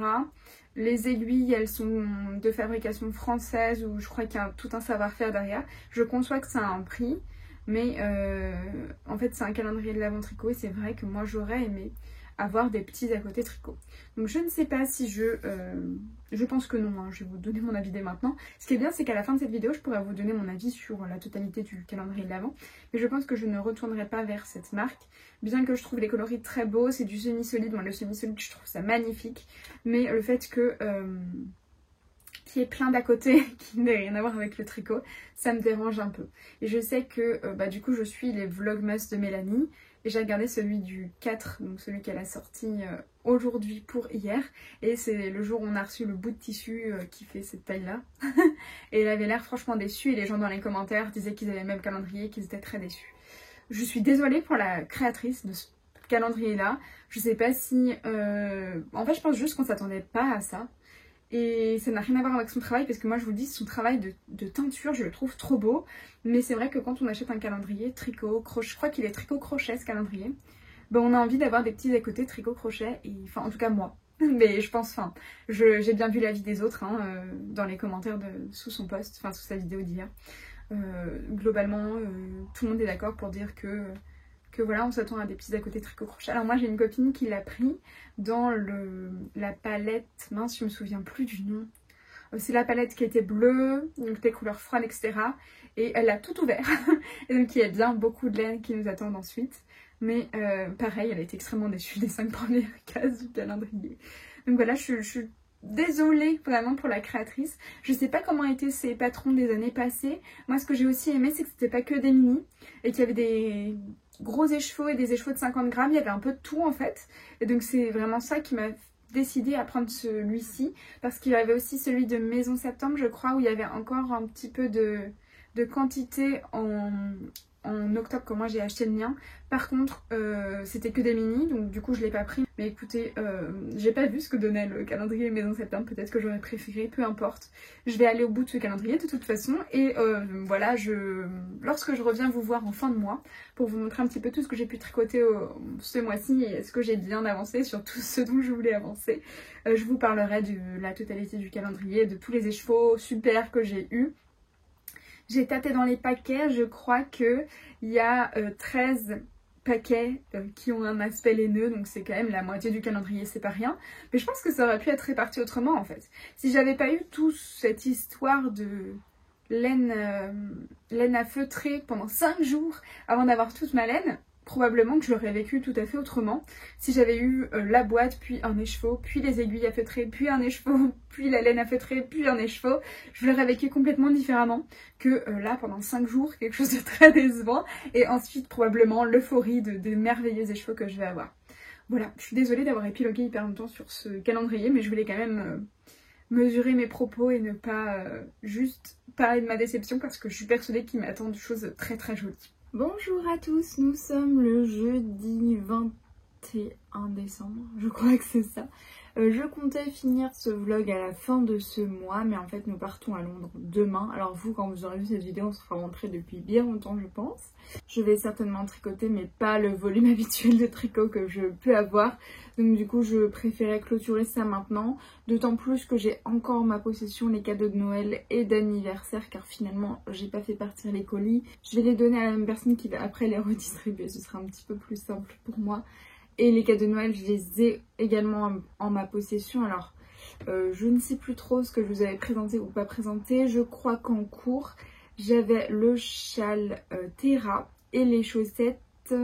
Les aiguilles, elles sont de fabrication française ou je crois qu'il y a tout un savoir-faire derrière. Je conçois que ça a un prix, mais en fait c'est un calendrier de l'Avent tricot et c'est vrai que moi j'aurais aimé avoir des petits à côté tricot. Donc je ne sais pas si je pense que non, hein, je vais vous donner mon avis dès maintenant. Ce qui est bien c'est qu'à la fin de cette vidéo je pourrais vous donner mon avis sur la totalité du calendrier de l'Avent. Mais je pense que je ne retournerai pas vers cette marque. Bien que je trouve les coloris très beaux, c'est du semi-solide. Moi le semi-solide je trouve ça magnifique. Mais le fait que qu'il y ait plein d'à côté qui n'ait rien à voir avec le tricot, ça me dérange un peu. Et je sais que du coup je suis les vlogmas de Mélanie. Et j'ai regardé celui du 4, donc celui qu'elle a sorti aujourd'hui pour hier. Et c'est le jour où on a reçu le bout de tissu qui fait cette taille-là. Et elle avait l'air franchement déçue. Et les gens dans les commentaires disaient qu'ils avaient le même calendrier, qu'ils étaient très déçus. Je suis désolée pour la créatrice de ce calendrier-là. Je sais pas si... En fait, je pense juste qu'on s'attendait pas à ça. Et ça n'a rien à voir avec son travail parce que moi je vous le dis, son travail de teinture je le trouve trop beau. Mais c'est vrai que quand on achète un calendrier tricot, crochet, je crois qu'il est tricot crochet ce calendrier, ben on a envie d'avoir des petits à côté tricot crochet, et enfin en tout cas moi. Mais je pense, enfin j'ai bien vu l'avis des autres hein, dans les commentaires sous son post, enfin sous sa vidéo d'hier. Globalement tout le monde est d'accord pour dire que voilà on s'attend à des petits à côté tricot crochet. Alors moi j'ai une copine qui l'a pris dans la palette, mince je me souviens plus du nom, c'est la palette qui était bleue, donc des couleurs froides etc. Et elle a tout ouvert et donc il y a bien beaucoup de laine qui nous attendent ensuite. Mais pareil elle a été extrêmement déçue des 5 premières cases du calendrier. Donc voilà je suis désolée vraiment pour la créatrice. Je sais pas comment étaient ses patrons des années passées. Moi ce que j'ai aussi aimé c'est que c'était pas que des mini et qu'il y avait des gros écheveaux et des écheveaux de 50 grammes, il y avait un peu de tout en fait. Et donc c'est vraiment ça qui m'a décidé à prendre celui-ci. Parce qu'il y avait aussi celui de Maison Septembre je crois où il y avait encore un petit peu de quantité en en octobre quand moi j'ai acheté le mien. Par contre c'était que des mini, donc du coup je l'ai pas pris. Mais écoutez, j'ai pas vu ce que donnait le calendrier Maison Septembre, peut-être que j'aurais préféré, peu importe. Je vais aller au bout de ce calendrier de toute façon et voilà, lorsque je reviens vous voir en fin de mois pour vous montrer un petit peu tout ce que j'ai pu tricoter ce mois-ci et est-ce que j'ai bien avancé sur tout ce dont je voulais avancer. Je vous parlerai de la totalité du calendrier, de tous les écheveaux super que j'ai eu. J'ai tâté dans les paquets, je crois qu'il y a 13 paquets qui ont un aspect laineux, donc c'est quand même la moitié du calendrier, c'est pas rien. Mais je pense que ça aurait pu être réparti autrement en fait. Si j'avais pas eu toute cette histoire de laine à feutrer pendant 5 jours avant d'avoir toute ma laine, probablement que je l'aurais vécu tout à fait autrement. Si j'avais eu la boîte, puis un écheveau, puis les aiguilles à feutrer, puis un écheveau, puis la laine à feutrer, puis un écheveau, je l'aurais vécu complètement différemment que là pendant 5 jours, quelque chose de très décevant, et ensuite probablement l'euphorie des merveilleux écheveaux que je vais avoir. Voilà, je suis désolée d'avoir épilogué hyper longtemps sur ce calendrier, mais je voulais quand même mesurer mes propos et ne pas juste parler de ma déception parce que je suis persuadée qu'il m'attend des choses très très jolies. Bonjour à tous, nous sommes le jeudi 21 décembre, je crois que c'est ça. Je comptais finir ce vlog à la fin de ce mois, mais en fait nous partons à Londres demain. Alors vous, quand vous aurez vu cette vidéo, on sera rentré depuis bien longtemps je pense. Je vais certainement tricoter, mais pas le volume habituel de tricot que je peux avoir. Donc du coup je préférais clôturer ça maintenant. D'autant plus que j'ai encore en ma possession les cadeaux de Noël et d'anniversaire, car finalement j'ai pas fait partir les colis. Je vais les donner à la même personne qui va après les redistribuer, ce sera un petit peu plus simple pour moi. Et les cadeaux de Noël, je les ai également en ma possession. Alors, je ne sais plus trop ce que je vous avais présenté ou pas présenté. Je crois qu'en cours, j'avais le châle Terra et les chaussettes... je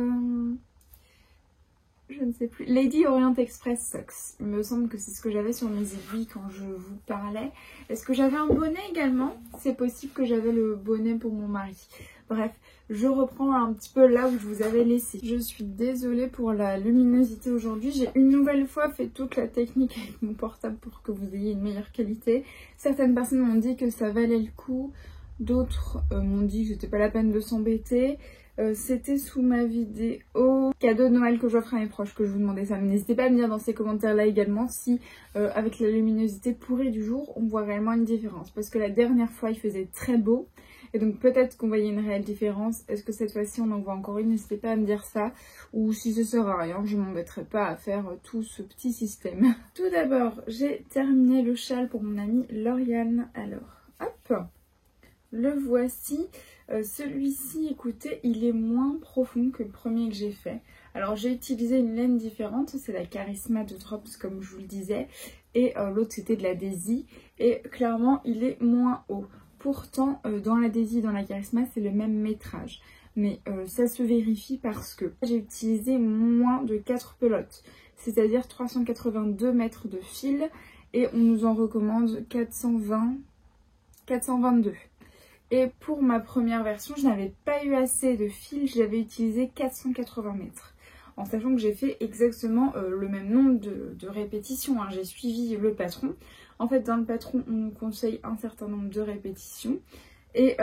ne sais plus. Lady Orient Express Socks. Il me semble que c'est ce que j'avais sur mes aiguilles quand je vous parlais. Est-ce que j'avais un bonnet également? C'est possible que j'avais le bonnet pour mon mari. Bref, je reprends un petit peu là où je vous avais laissé. Je suis désolée pour la luminosité aujourd'hui. J'ai une nouvelle fois fait toute la technique avec mon portable pour que vous ayez une meilleure qualité. Certaines personnes m'ont dit que ça valait le coup. D'autres m'ont dit que c'était pas la peine de s'embêter. C'était sous ma vidéo cadeau de Noël que j'offre à mes proches que je vous demandais ça. Mais n'hésitez pas à me dire dans ces commentaires là également si avec la luminosité pourrie du jour on voit réellement une différence. Parce que la dernière fois il faisait très beau. Et donc peut-être qu'on voyait une réelle différence. Est-ce que cette fois-ci on en voit encore une? N'hésitez pas à me dire ça. Ou si ce sera rien, je m'embêterai pas à faire tout ce petit système. Tout d'abord, j'ai terminé le châle pour mon amie Lauriane. Alors, hop, le voici. Celui-ci, écoutez, il est moins profond que le premier que j'ai fait. Alors j'ai utilisé une laine différente, c'est la Charisma de Drops comme je vous le disais. Et l'autre c'était de la Daisy. Et clairement il est moins haut. Pourtant, dans la Daisy et dans la Charisma, c'est le même métrage. Mais ça se vérifie parce que j'ai utilisé moins de 4 pelotes. C'est-à-dire 382 mètres de fil. Et on nous en recommande 422. Et pour ma première version, je n'avais pas eu assez de fil. J'avais utilisé 480 mètres. En sachant que j'ai fait exactement le même nombre de répétitions. Hein. J'ai suivi le patron. En fait, dans le patron, on nous conseille un certain nombre de répétitions. Et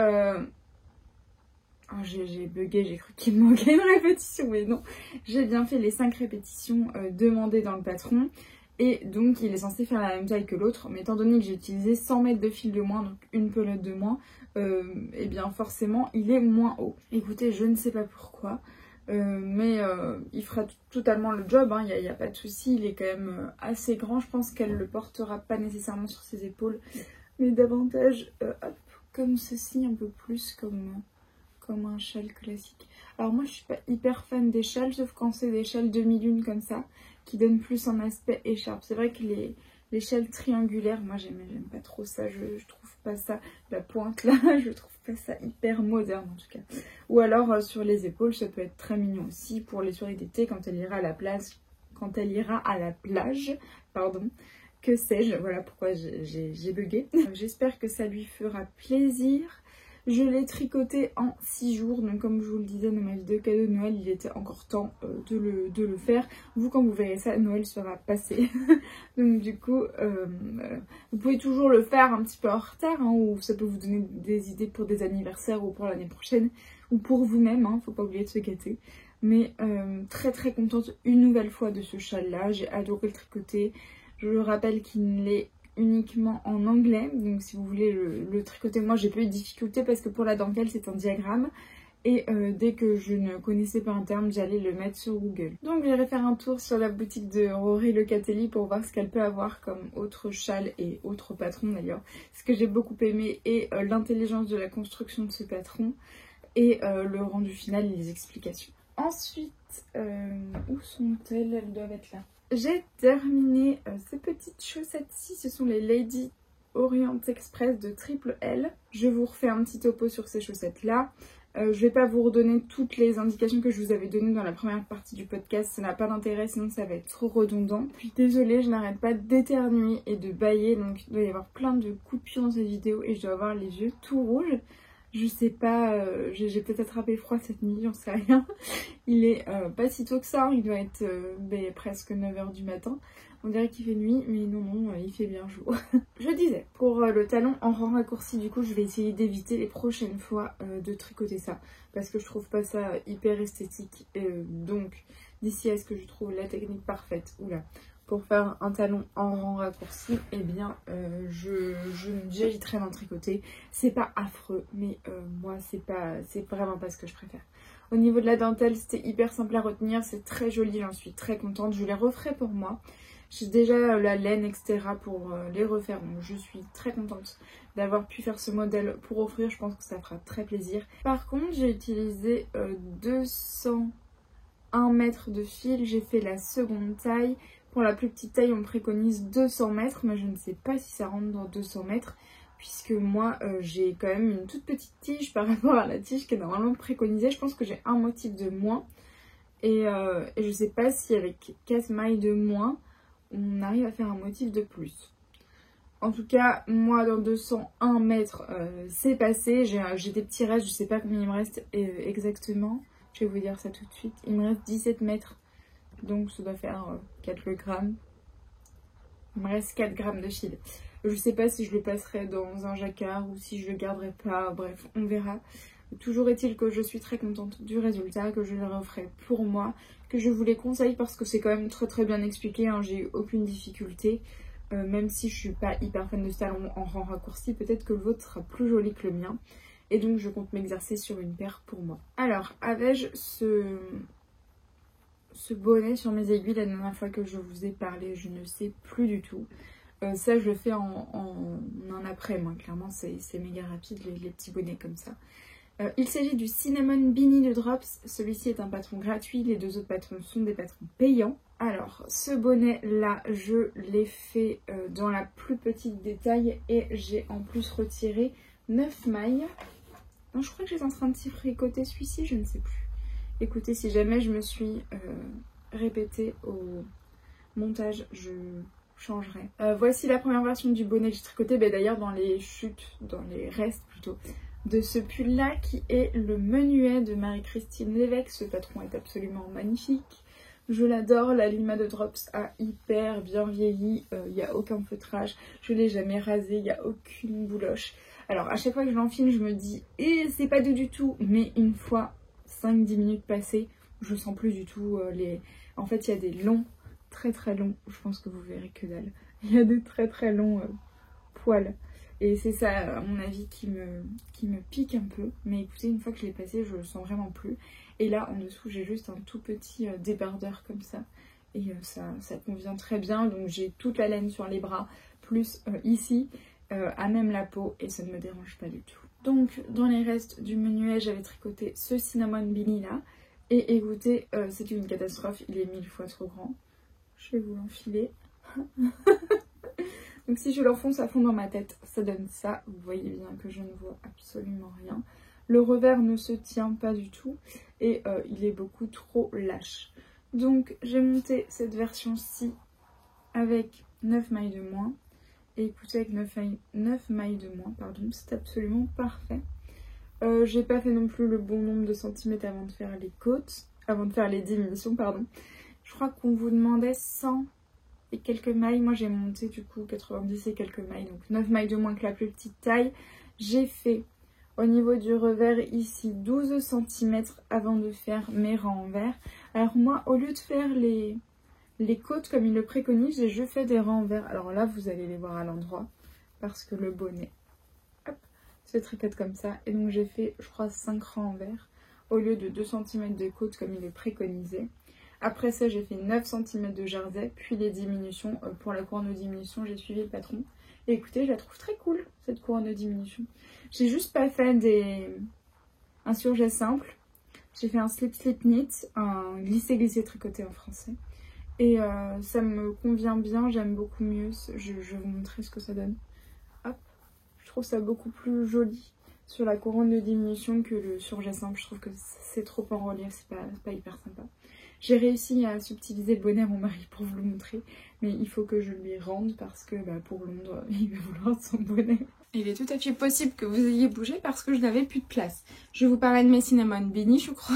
j'ai bugué, j'ai cru qu'il me manquait une répétition, mais non. J'ai bien fait les 5 répétitions demandées dans le patron. Et donc, il est censé faire la même taille que l'autre. Mais étant donné que j'ai utilisé 100 mètres de fil de moins, donc une pelote de moins, et bien forcément, il est moins haut. Écoutez, je ne sais pas pourquoi. Mais il fera totalement le job, hein, y a pas de souci, il est quand même assez grand. Je pense qu'elle le portera pas nécessairement sur ses épaules, mais davantage hop, comme ceci, un peu plus comme un châle classique. Alors moi je suis pas hyper fan des châles, sauf quand c'est des châles demi-lune comme ça, qui donnent plus un aspect écharpe. C'est vrai que les châles triangulaires, moi j'aime pas trop ça, je trouve pas ça, la pointe là, je trouve pas ça hyper moderne en tout cas. Ou alors sur les épaules, ça peut être très mignon aussi pour les soirées d'été quand elle ira à la plage, pardon, que sais-je, voilà pourquoi j'ai bugué. J'espère que ça lui fera plaisir. Je l'ai tricoté en 6 jours, donc comme je vous le disais dans ma vidéo cadeau de Noël, il était encore temps de le faire. Vous, quand vous verrez ça, Noël sera passé. Donc du coup, vous pouvez toujours le faire un petit peu en retard, hein, ou ça peut vous donner des idées pour des anniversaires ou pour l'année prochaine. ou pour vous-même, hein, faut pas oublier de se gâter. Mais très contente une nouvelle fois de ce châle là, j'ai adoré le tricoter. Je le rappelle qu'il est uniquement en anglais, donc si vous voulez le tricoter, moi j'ai pas eu de difficulté parce que pour la dentelle c'est un diagramme. Et dès que je ne connaissais pas un terme, j'allais le mettre sur Google. Donc j'irai faire un tour sur la boutique de Rory Locatelli pour voir ce qu'elle peut avoir comme autre châle et autre patron d'ailleurs. Ce que j'ai beaucoup aimé est l'intelligence de la construction de ce patron et le rendu final et les explications. Ensuite, où sont-elles? Elles doivent être là. J'ai terminé ces petites chaussettes-ci, ce sont les Lady Orient Express de Triple L. Je vous refais un petit topo sur ces chaussettes-là. Je vais pas vous redonner toutes les indications que je vous avais données dans la première partie du podcast, ça n'a pas d'intérêt sinon ça va être trop redondant. Puis désolée, je n'arrête pas d'éternuer et de bâiller, donc il doit y avoir plein de coups de pied dans cette vidéo et je dois avoir les yeux tout rouges. Je sais pas, j'ai peut-être attrapé froid cette nuit, j'en sais rien. Il est pas si tôt que ça, il doit être presque 9 h du matin. On dirait qu'il fait nuit, mais non, il fait bien jour. Je disais, pour le talon en rang raccourci, du coup, je vais essayer d'éviter les prochaines fois de tricoter ça. Parce que je trouve pas ça hyper esthétique. Donc, d'ici à ce que je trouve la technique parfaite, pour faire un talon en rang raccourci, eh bien, j'éviterai d'en tricoter. C'est pas affreux, mais moi, c'est vraiment pas ce que je préfère. Au niveau de la dentelle, c'était hyper simple à retenir, c'est très joli, j'en suis très contente. Je les referai pour moi. J'ai déjà la laine, etc. pour les refaire, donc je suis très contente d'avoir pu faire ce modèle pour offrir. Je pense que ça fera très plaisir. Par contre, j'ai utilisé 201 mètres de fil. J'ai fait la seconde taille. Pour la plus petite taille, on préconise 200 mètres, mais je ne sais pas si ça rentre dans 200 mètres. Puisque moi, j'ai quand même une toute petite tige par rapport à la tige qui est normalement préconisée. Je pense que j'ai un motif de moins. Et je ne sais pas si avec 4 mailles de moins, on arrive à faire un motif de plus. En tout cas, moi dans 201 mètres, c'est passé. J'ai des petits restes, je sais pas combien il me reste exactement. Je vais vous dire ça tout de suite. Il me reste 17 mètres, donc ça doit faire 4 grammes. Il me reste 4 grammes de fil. Je sais pas si je le passerai dans un jacquard ou si je le garderai pas, bref, on verra. Toujours est-il que je suis très contente du résultat, que je le referai pour moi, que je vous les conseille parce que c'est quand même très bien expliqué, hein, j'ai eu aucune difficulté. Même si je suis pas hyper fan de ce talon en rang raccourci, peut-être que le vôtre sera plus joli que le mien. Et donc je compte m'exercer sur une paire pour moi. Alors, avais-je ce bonnet sur mes aiguilles la dernière fois que je vous ai parlé? Je ne sais plus du tout. Ça je le fais en un après, moi clairement c'est méga rapide les petits bonnets comme ça. Il s'agit du Cinnamon Beanie de Drops. Celui-ci est un patron gratuit. Les deux autres patrons sont des patrons payants. Alors, ce bonnet-là, je l'ai fait dans la plus petite des tailles. Et j'ai en plus retiré 9 mailles. Non, je crois que j'étais en train de tricoter celui-ci, je ne sais plus. Écoutez, si jamais je me suis répétée au montage, je changerai. Voici la première version du bonnet que j'ai tricoté. D'ailleurs, dans les chutes, dans les restes plutôt, de ce pull là qui est le menuet de Marie-Christine Lévesque. Ce patron est absolument magnifique, je l'adore. La Lima de Drops a hyper bien vieilli, il n'y a aucun feutrage, je l'ai jamais rasé, il n'y a aucune bouloche. Alors à chaque fois que je l'enfile je me dis c'est pas doux du tout, mais une fois 5-10 minutes passées je sens plus du tout en fait il y a des longs, très longs, je pense que vous verrez que dalle, il y a des très longs poils. Et c'est ça, à mon avis, qui me pique un peu. Mais écoutez, une fois que je l'ai passé, je le sens vraiment plus. Et là, en dessous, j'ai juste un tout petit débardeur comme ça. Et ça convient très bien. Donc j'ai toute la laine sur les bras, plus ici, à même la peau. Et ça ne me dérange pas du tout. Donc, dans les restes du menuet, j'avais tricoté ce Cinnamon Beanie là. Et écoutez, c'est une catastrophe. Il est 1000 fois trop grand. Je vais vous l'enfiler. Donc si je l'enfonce à fond dans ma tête, ça donne ça. Vous voyez bien que je ne vois absolument rien. Le revers ne se tient pas du tout et il est beaucoup trop lâche. Donc j'ai monté cette version-ci avec 9 mailles de moins. Et écoutez, avec 9 mailles de moins, pardon, c'est absolument parfait. J'ai pas fait non plus le bon nombre de centimètres avant de faire les côtes, avant de faire les diminutions, pardon. Je crois qu'on vous demandait 100 et quelques mailles. Moi j'ai monté du coup 90 et quelques mailles, donc 9 mailles de moins que la plus petite taille. J'ai fait Au niveau du revers, ici 12 cm avant de faire mes rangs envers. Alors moi, au lieu de faire les côtes comme il le préconise, je fais des rangs envers. Alors là, vous allez les voir à l'endroit parce que le bonnet, hop, se tricote comme ça. Et donc j'ai fait, je crois, 5 rangs envers au lieu de 2 cm de côte comme il est préconisé. Après ça, j'ai fait 9 cm de jersey, puis les diminutions. Pour la couronne de diminution, j'ai suivi le patron. Et écoutez, je la trouve très cool, cette couronne de diminution. J'ai juste pas fait un surjet simple. J'ai fait un slip knit, un glissé tricoté en français. Et ça me convient bien, j'aime beaucoup mieux. Je vais vous montrer ce que ça donne. Hop, je trouve ça beaucoup plus joli sur la couronne de diminution que le surjet simple. Je trouve que c'est trop en relief, c'est pas hyper sympa. J'ai réussi à subtiliser le bonnet à mon mari pour vous le montrer, mais il faut que je lui rende parce que pour Londres, il va vouloir son bonnet. Il est tout à fait possible que vous ayez bougé parce que je n'avais plus de place. Je vous parlais de mes cinnamon beanie, je crois.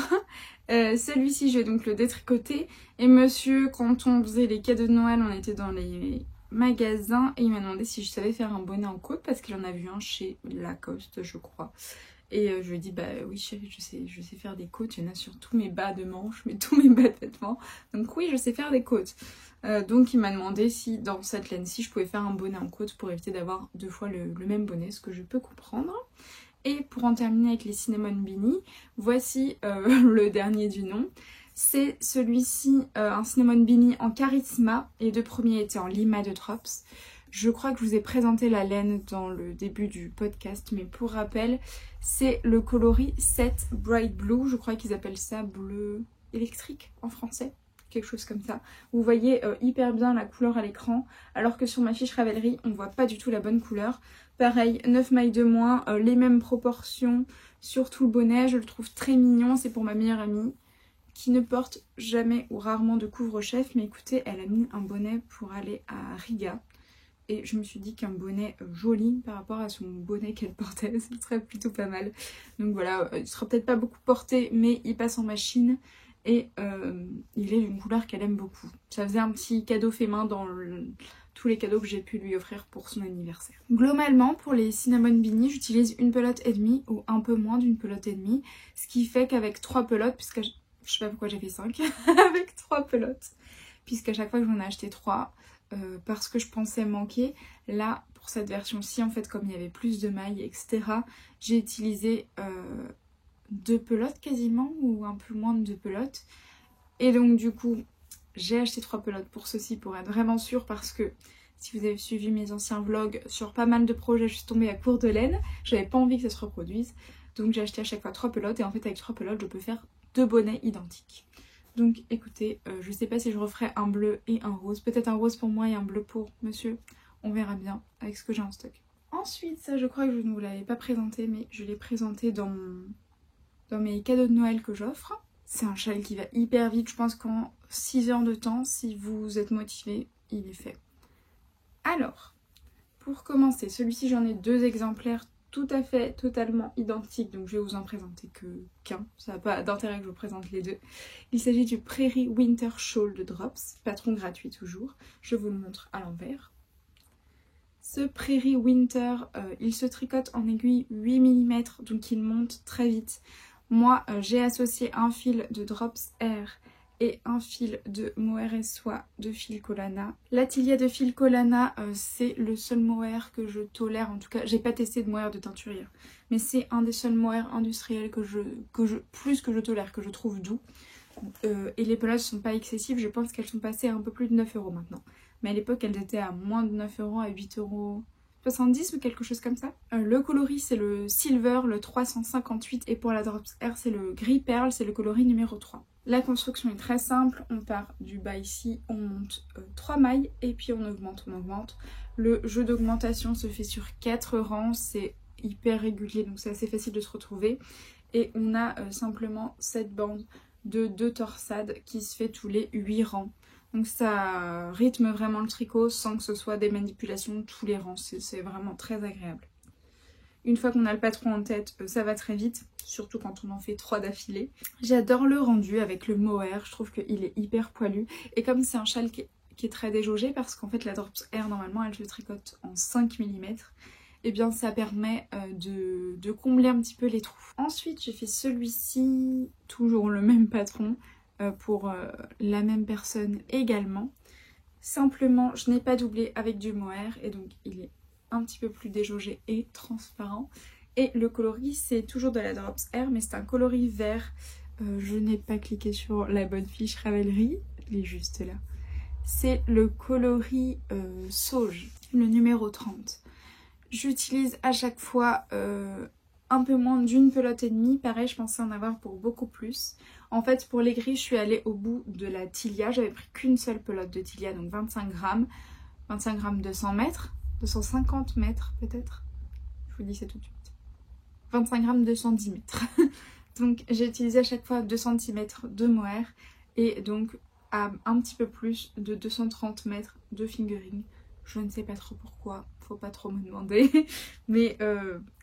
Celui-ci, je vais donc le détricoter. Et monsieur, quand on faisait les cadeaux de Noël, on était dans les magasins et il m'a demandé si je savais faire un bonnet en côte parce qu'il en a vu un chez Lacoste, je crois. Et je lui ai dit, bah oui chérie, je sais faire des côtes, il y en a sur tous mes bas de manches, mais tous mes bas de vêtements. Donc oui, je sais faire des côtes. Donc il m'a demandé si dans cette laine-ci, je pouvais faire un bonnet en côte pour éviter d'avoir 2 fois le même bonnet, ce que je peux comprendre. Et pour en terminer avec les cinnamon beanie, voici le dernier du nom. C'est celui-ci, un cinnamon beanie en charisma, et les 2 premiers étaient en lima de Drops. Je crois que je vous ai présenté la laine dans le début du podcast, mais pour rappel, c'est le coloris 7 Bright Blue, je crois qu'ils appellent ça bleu électrique en français, quelque chose comme ça. Vous voyez hyper bien la couleur à l'écran, alors que sur ma fiche Ravelry, on voit pas du tout la bonne couleur. Pareil, 9 mailles de moins, les mêmes proportions sur tout le bonnet, je le trouve très mignon, c'est pour ma meilleure amie qui ne porte jamais ou rarement de couvre-chef, mais écoutez, elle a mis un bonnet pour aller à Riga. Et je me suis dit qu'un bonnet joli par rapport à son bonnet qu'elle portait, ce serait plutôt pas mal. Donc voilà, il sera peut-être pas beaucoup porté, mais il passe en machine. Et il est d'une couleur qu'elle aime beaucoup. Ça faisait un petit cadeau fait main dans tous les cadeaux que j'ai pu lui offrir pour son anniversaire. Globalement, pour les cinnamon beanie, j'utilise une pelote et demie ou un peu moins d'une pelote et demie. Ce qui fait qu'avec 3 pelotes, puisque je sais pas pourquoi j'ai fait 5, avec 3 pelotes, puisqu'à chaque fois que j'en ai acheté 3, parce que je pensais manquer. Là, pour cette version-ci, en fait, comme il y avait plus de mailles, etc., j'ai utilisé 2 pelotes quasiment, ou un peu moins de 2 pelotes. Et donc, du coup, j'ai acheté 3 pelotes pour ceci, pour être vraiment sûre, parce que si vous avez suivi mes anciens vlogs, sur pas mal de projets, je suis tombée à court de laine. J'avais pas envie que ça se reproduise. Donc, j'ai acheté à chaque fois 3 pelotes, et en fait, avec 3 pelotes, je peux faire 2 bonnets identiques. Donc écoutez, je sais pas si je referai un bleu et un rose. Peut-être un rose pour moi et un bleu pour monsieur. On verra bien avec ce que j'ai en stock. Ensuite, ça je crois que je ne vous l'avais pas présenté, mais je l'ai présenté dans mes cadeaux de Noël que j'offre. C'est un châle qui va hyper vite. Je pense qu'en 6 heures de temps, si vous êtes motivé, il est fait. Alors, pour commencer, celui-ci j'en ai 2 exemplaires tout à fait totalement identiques, donc je vais vous en présenter qu'un, ça n'a pas d'intérêt que je vous présente les 2. Il s'agit du Prairie Winter Shawl de Drops, patron gratuit toujours, je vous le montre à l'envers. Ce Prairie Winter, il se tricote en aiguille 8 mm, donc il monte très vite. Moi j'ai associé un fil de Drops Air et un fil de mohair et soie de Filcolana. L'Atelier de Filcolana, c'est le seul mohair que je tolère, en tout cas j'ai pas testé de mohair de teinturière, mais c'est un des seuls mohairs industriels que je tolère, que je trouve doux. Et les pelotes sont pas excessives, je pense qu'elles sont passées à un peu plus de 9 € maintenant. Mais à l'époque elles étaient à moins de 9 €, à 8,70 € ou quelque chose comme ça. Le coloris c'est le Silver, le 358, et pour la Drops Air c'est le Gris Perle, c'est le coloris numéro 3. La construction est très simple, on part du bas ici, on monte 3 mailles et puis on augmente. Le jeu d'augmentation se fait sur 4 rangs, c'est hyper régulier donc c'est assez facile de se retrouver. Et on a simplement cette bande de 2 torsades qui se fait tous les 8 rangs. Donc ça rythme vraiment le tricot sans que ce soit des manipulations de tous les rangs, c'est vraiment très agréable. Une fois qu'on a le patron en tête, ça va très vite, surtout quand on en fait 3 d'affilée. J'adore le rendu avec le mohair, je trouve qu'il est hyper poilu. Et comme c'est un châle qui est très déjaugé, parce qu'en fait la Drops Air normalement elle se tricote en 5 mm. et bien ça permet de combler un petit peu les trous. Ensuite j'ai fait celui-ci, toujours le même patron, pour la même personne également. Simplement je n'ai pas doublé avec du mohair et donc il est un petit peu plus déjaugé et transparent. Et le coloris c'est toujours de la Drops Air mais c'est un coloris vert. Je n'ai pas cliqué sur la bonne fiche Ravelry, il est juste là. C'est le coloris sauge, le numéro 30. J'utilise à chaque fois un peu moins d'une pelote et demie. Pareil, je pensais en avoir pour beaucoup plus. En fait, pour les gris, je suis allée au bout de la Tilia. J'avais pris qu'une seule pelote de Tilia, donc 25 grammes. 25 grammes, 200 mètres. 250 mètres peut-être. Je vous dis ça tout de suite. 25 grammes, 210 mètres. Donc j'ai utilisé à chaque fois 2 cm de mohair. Et donc à un petit peu plus de 230 mètres de fingering. Je ne sais pas trop pourquoi, faut pas trop me demander. Mais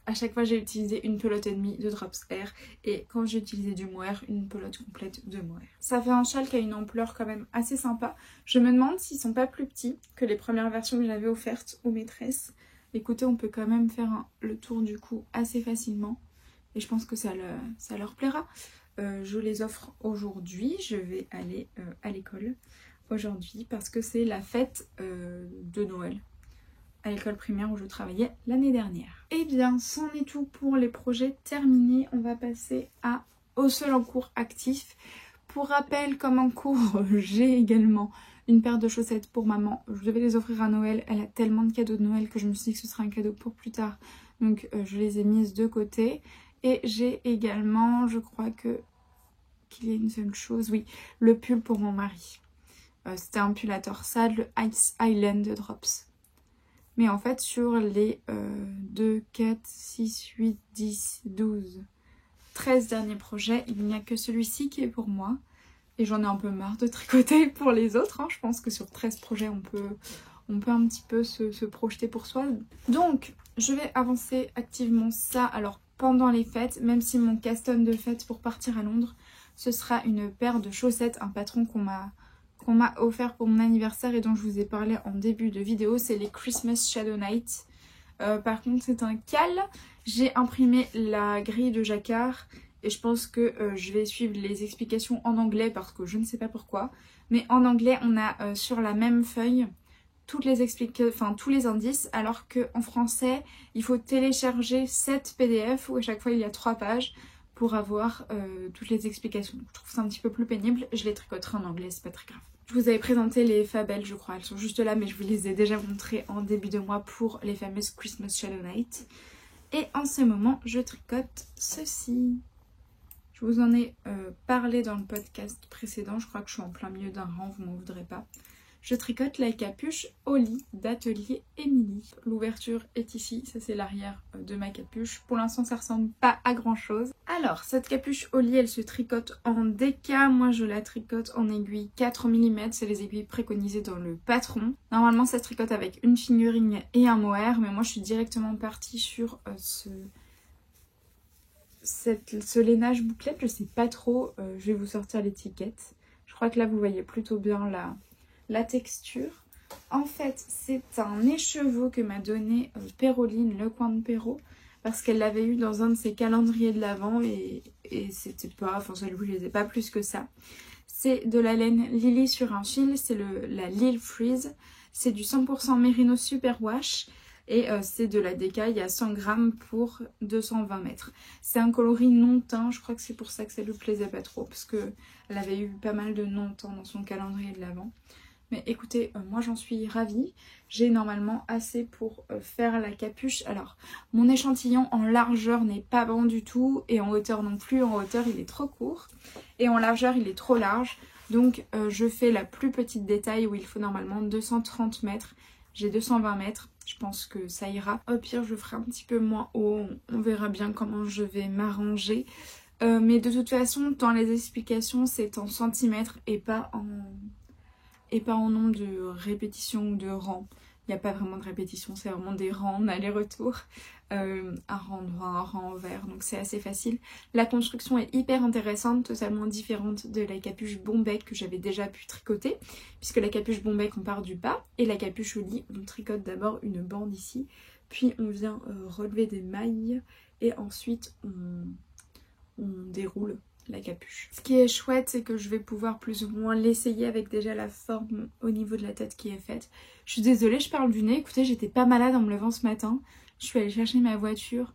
à chaque fois j'ai utilisé une pelote et demie de Drops Air. Et quand j'ai utilisé du mohair, une pelote complète de mohair. Ça fait un châle qui a une ampleur quand même assez sympa. Je me demande s'ils sont pas plus petits que les premières versions que j'avais offertes aux maîtresses. Écoutez, on peut quand même faire le tour du cou assez facilement. Et je pense que ça leur plaira. Je les offre aujourd'hui. Je vais aller à l'école aujourd'hui parce que c'est la fête de Noël à l'école primaire où je travaillais l'année dernière. Et bien, c'en est tout pour les projets terminés. On va passer au seul en cours actif. Pour rappel, comme en cours, j'ai également une paire de chaussettes pour maman. Je devais les offrir à Noël. Elle a tellement de cadeaux de Noël que je me suis dit que ce sera un cadeau pour plus tard. Donc je les ai mises de côté. Et j'ai également, je crois qu'il y a une seule chose, oui, le pull pour mon mari. C'était un pull à torsade, le Ice Island de Drops. Mais en fait, sur les 2, 4, 6, 8, 10, 12, 13 derniers projets, il n'y a que celui-ci qui est pour moi. Et j'en ai un peu marre de tricoter pour les autres. Hein. Je pense que sur 13 projets, on peut un petit peu se projeter pour soi. Donc, je vais avancer activement ça. Alors, pendant les fêtes, même si mon custom de fête pour partir à Londres, ce sera une paire de chaussettes, un patron qu'on m'a offert pour mon anniversaire et dont je vous ai parlé en début de vidéo, c'est les Christmas Shadow Night. Par contre, c'est un cal. J'ai imprimé la grille de jacquard et je pense que je vais suivre les explications en anglais parce que je ne sais pas pourquoi. Mais en anglais, on a sur la même feuille toutes les tous les indices, alors qu'en français, il faut télécharger 7 PDF où à chaque fois il y a 3 pages pour avoir toutes les explications. Je trouve ça un petit peu plus pénible. Je les tricoterai en anglais, c'est pas très grave. Je vous avais présenté les Fabelles, je crois. Elles sont juste là, mais je vous les ai déjà montrées en début de mois pour les fameuses Christmas Shadow Night. Et en ce moment, je tricote ceci. Je vous en ai parlé dans le podcast précédent. Je crois que je suis en plein milieu d'un rang, vous m'en voudrez pas. Je tricote la capuche au lit d'Atelier Émilie. L'ouverture est ici, ça c'est l'arrière de ma capuche. Pour l'instant ça ressemble pas à grand chose. Alors cette capuche au lit elle se tricote en déca. Moi je la tricote en aiguille 4 mm, c'est les aiguilles préconisées dans le patron. Normalement ça se tricote avec une fingering et un mohair, mais moi je suis directement partie sur ce lainage bouclette, je sais pas trop, je vais vous sortir l'étiquette. Je crois que là vous voyez plutôt bien la texture. En fait, c'est un écheveau que m'a donné Péroline, le coin de Péro, parce qu'elle l'avait eu dans un de ses calendriers de l'Avent et c'était pas, enfin ça lui plaisait pas plus que ça. C'est de la laine Lily sur un fil, c'est la Lille Freeze, c'est du 100% Merino Superwash et c'est de la décaille à 100 grammes pour 220 mètres. C'est un coloris non teint, je crois que c'est pour ça que ça lui plaisait pas trop, parce qu'elle avait eu pas mal de non teint dans son calendrier de l'Avent. Mais écoutez, moi j'en suis ravie. J'ai normalement assez pour faire la capuche. Alors, mon échantillon en largeur n'est pas bon du tout. Et en hauteur non plus. En hauteur, il est trop court. Et en largeur, il est trop large. Donc, je fais la plus petite détaille où il faut normalement 230 mètres. J'ai 220 mètres. Je pense que ça ira. Au pire, je ferai un petit peu moins haut. On verra bien comment je vais m'arranger. Mais de toute façon, dans les explications, c'est en centimètres et pas en nombre de répétitions ou de rangs. Il n'y a pas vraiment de répétition, c'est vraiment des rangs en aller-retour. Un rang droit, un rang envers, donc c'est assez facile. La construction est hyper intéressante, totalement différente de la capuche bombec que j'avais déjà pu tricoter. Puisque la capuche bombec, on part du bas, et la capuche au lit, on tricote d'abord une bande ici puis on vient relever des mailles et ensuite on déroule la capuche. Ce qui est chouette, c'est que je vais pouvoir plus ou moins l'essayer avec déjà la forme au niveau de la tête qui est faite. Je suis désolée, je parle du nez. Écoutez, j'étais pas malade en me levant ce matin. Je suis allée chercher ma voiture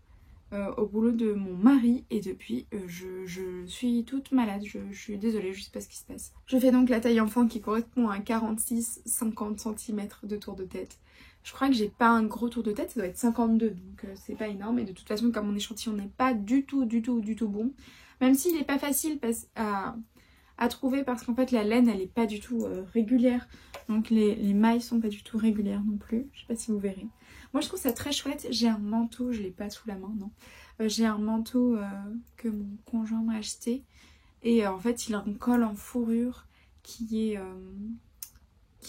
au boulot de mon mari et depuis je suis toute malade. Je suis désolée, je sais pas ce qui se passe. Je fais donc la taille enfant qui correspond à 46-50 cm de tour de tête. Je crois que j'ai pas un gros tour de tête, ça doit être 52, donc c'est pas énorme. Et de toute façon, comme mon échantillon n'est pas du tout bon, même s'il n'est pas facile à trouver parce qu'en fait la laine elle est pas du tout régulière. Donc les mailles sont pas du tout régulières non plus. Je sais pas si vous verrez. Moi je trouve ça très chouette. J'ai un manteau, je l'ai pas sous la main, non. J'ai un manteau que mon conjoint m'a acheté. Et en fait il a un col en fourrure qui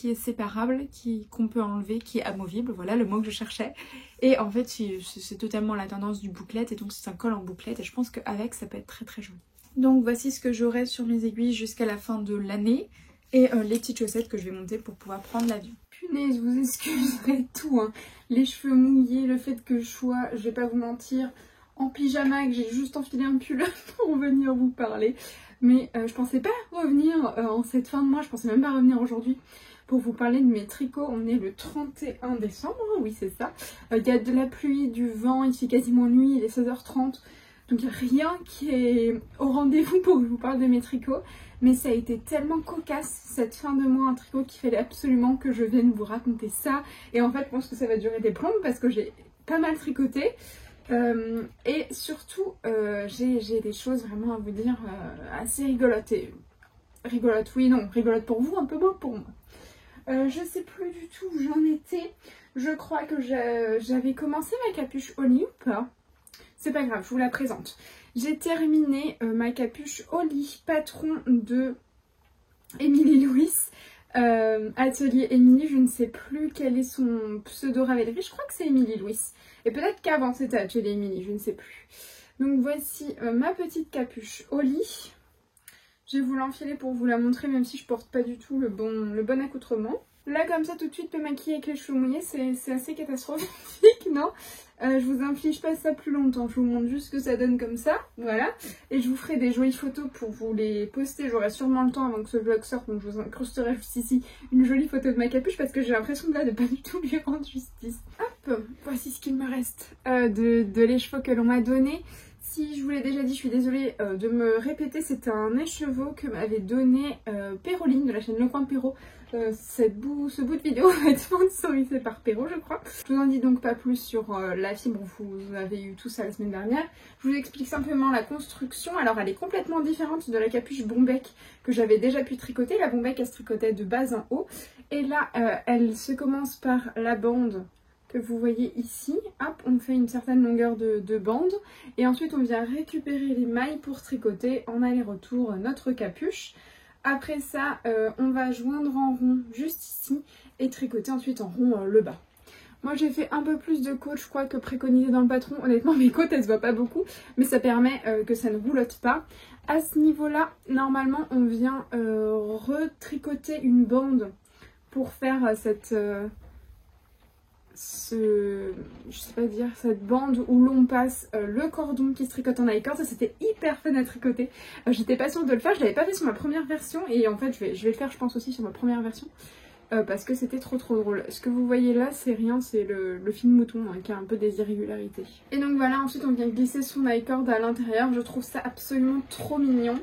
est séparable, qu'on peut enlever, qui est amovible, voilà le mot que je cherchais. Et en fait c'est totalement la tendance du bouclette et donc c'est un col en bouclette et je pense qu'avec ça peut être très très joli. Donc voici ce que j'aurai sur mes aiguilles jusqu'à la fin de l'année et les petites chaussettes que je vais monter pour pouvoir prendre l'avion. Punaise, vous excuserez tout, hein. Les cheveux mouillés, le fait que je sois, je vais pas vous mentir, en pyjama, que j'ai juste enfilé un pull pour venir vous parler. Mais je pensais pas revenir en cette fin de mois, je pensais même pas revenir aujourd'hui pour vous parler de mes tricots. On est le 31 décembre, oui c'est ça. Il y a de la pluie, du vent, il fait quasiment nuit, il est 16h30. Donc il n'y a rien qui est au rendez-vous pour que je vous parle de mes tricots. Mais ça a été tellement cocasse cette fin de mois, un tricot qu'il fallait absolument que je vienne vous raconter ça. Et en fait je pense que ça va durer des plombes parce que j'ai pas mal tricoté. Et surtout j'ai des choses vraiment à vous dire assez rigolotes. Rigolotes oui non, rigolotes pour vous, un peu beau pour moi. Je sais plus du tout où j'en étais. Je crois que j'avais commencé ma capuche Holly ou pas. C'est pas grave, je vous la présente. J'ai terminé ma capuche Holly, patron de Émilie Louis. Atelier Émilie, je ne sais plus quel est son pseudo Ravelry. Je crois que c'est Émilie Louis. Et peut-être qu'avant c'était Atelier Émilie, je ne sais plus. Donc voici ma petite capuche Holly. Je vais vous l'enfiler pour vous la montrer, même si je porte pas du tout le bon accoutrement. Là comme ça tout de suite le maquiller avec les cheveux mouillés c'est assez catastrophique, non? Je vous inflige pas ça plus longtemps, je vous montre juste ce que ça donne comme ça, voilà. Et je vous ferai des jolies photos pour vous les poster, j'aurai sûrement le temps avant que ce vlog sorte, donc je vous incrusterai juste ici une jolie photo de ma capuche parce que j'ai l'impression de là de pas du tout lui rendre justice. Hop, voici ce qu'il me reste de l'écheveau que l'on m'a donné. Si je vous l'ai déjà dit, je suis désolée de me répéter, c'est un écheveau que m'avait donné Péroline de la chaîne Le Coin Péro. Ce bout de vidéo va être sponsorisé par Péro, je crois. Je vous en dis donc pas plus sur la fibre, vous avez eu tout ça la semaine dernière. Je vous explique simplement la construction. Alors elle est complètement différente de la capuche Bombec que j'avais déjà pu tricoter. La Bombec elle se tricotait de bas en haut. Et là elle se commence par la bande que vous voyez ici. Hop, on fait une certaine longueur de bande. Et ensuite on vient récupérer les mailles pour tricoter en aller-retour notre capuche. Après ça, on va joindre en rond juste ici et tricoter ensuite en rond le bas. Moi j'ai fait un peu plus de côtes, je crois, que préconisé dans le patron. Honnêtement mes côtes elles se voient pas beaucoup, mais ça permet que ça ne roulotte pas. À ce niveau-là, normalement on vient retricoter une bande pour faire cette... je sais pas dire, cette bande où l'on passe le cordon qui se tricote en high-cord. Ça c'était hyper fun à tricoter. J'étais pas sûre de le faire, je l'avais pas fait sur ma première version et en fait je vais le faire je pense aussi sur ma première version parce que c'était trop drôle. Ce que vous voyez là c'est rien, c'est le fil mouton hein, qui a un peu des irrégularités. Et donc voilà, ensuite on vient glisser son high-cord à l'intérieur. Je trouve ça absolument trop mignon.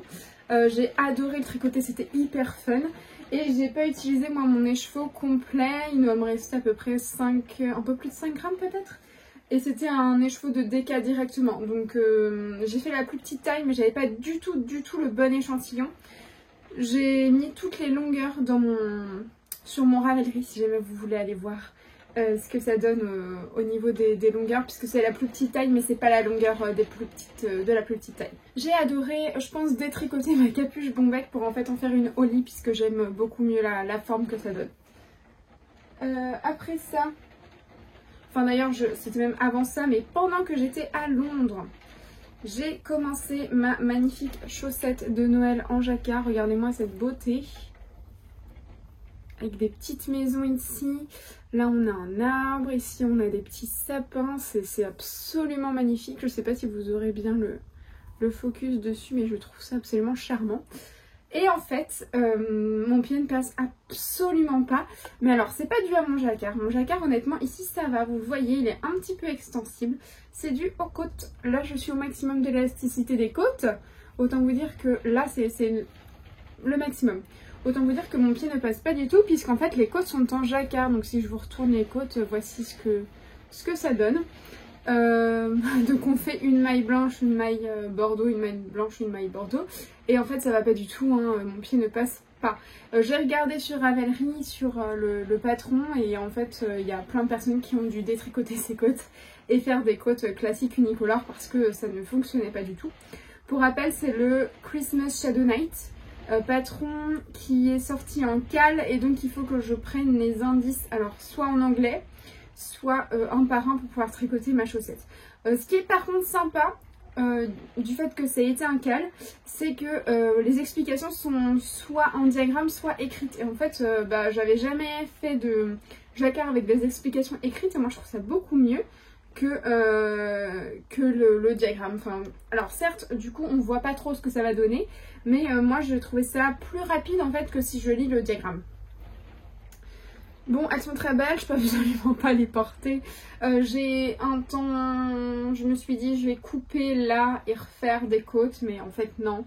J'ai adoré le tricoter, c'était hyper fun. Et j'ai pas utilisé moi mon écheveau complet, il doit me rester à peu près un peu plus de 5 grammes peut-être. Et c'était un écheveau de DK directement, donc j'ai fait la plus petite taille mais j'avais pas du tout le bon échantillon. J'ai mis toutes les longueurs sur mon Ravelry si jamais vous voulez aller voir ce que ça donne au niveau des longueurs, puisque c'est la plus petite taille mais c'est pas la longueur de la plus petite taille. J'ai adoré, je pense, détricoter ma capuche Bombec pour en fait en faire une Holly puisque j'aime beaucoup mieux la forme que ça donne. Après ça, enfin d'ailleurs c'était même avant ça, mais pendant que j'étais à Londres, j'ai commencé ma magnifique chaussette de Noël en jacquard. Regardez-moi cette beauté. avec des petites maisons ici. Là on a un arbre, ici on a des petits sapins, c'est absolument magnifique. Je sais pas si vous aurez bien le focus dessus, mais je trouve ça absolument charmant. Et en fait, mon pied ne passe absolument pas. Mais alors, c'est pas dû à mon jacquard. Mon jacquard, honnêtement, ici ça va. Vous le voyez, il est un petit peu extensible. C'est dû aux côtes. Là, je suis au maximum de l'élasticité des côtes. Autant vous dire que là, c'est le maximum. Autant vous dire que mon pied ne passe pas du tout, puisqu'en fait, les côtes sont en jacquard. Donc si je vous retourne les côtes, voici ce que ça donne. Donc on fait une maille blanche, une maille bordeaux, une maille blanche, une maille bordeaux. Et en fait ça va pas du tout, hein, mon pied ne passe pas. J'ai regardé sur Ravelry, sur le patron, et en fait il y a plein de personnes qui ont dû détricoter ces côtes et faire des côtes classiques unicolores parce que ça ne fonctionnait pas du tout. Pour rappel, c'est le Christmas Shadow Night, patron qui est sorti en cale, et donc il faut que je prenne les indices, alors soit en anglais, soit un par un pour pouvoir tricoter ma chaussette. Ce qui est par contre sympa du fait que ça ait été un cal, c'est que les explications sont soit en diagramme soit écrites. Et en fait j'avais jamais fait de jacquard avec des explications écrites, et moi je trouve ça beaucoup mieux que le diagramme. Enfin, alors certes du coup on voit pas trop ce que ça va donner, mais moi je trouvais ça plus rapide en fait que si je lis le diagramme. Bon, elles sont très belles, je peux absolument pas les porter. J'ai un temps, je me suis dit je vais couper là et refaire des côtes, mais en fait non.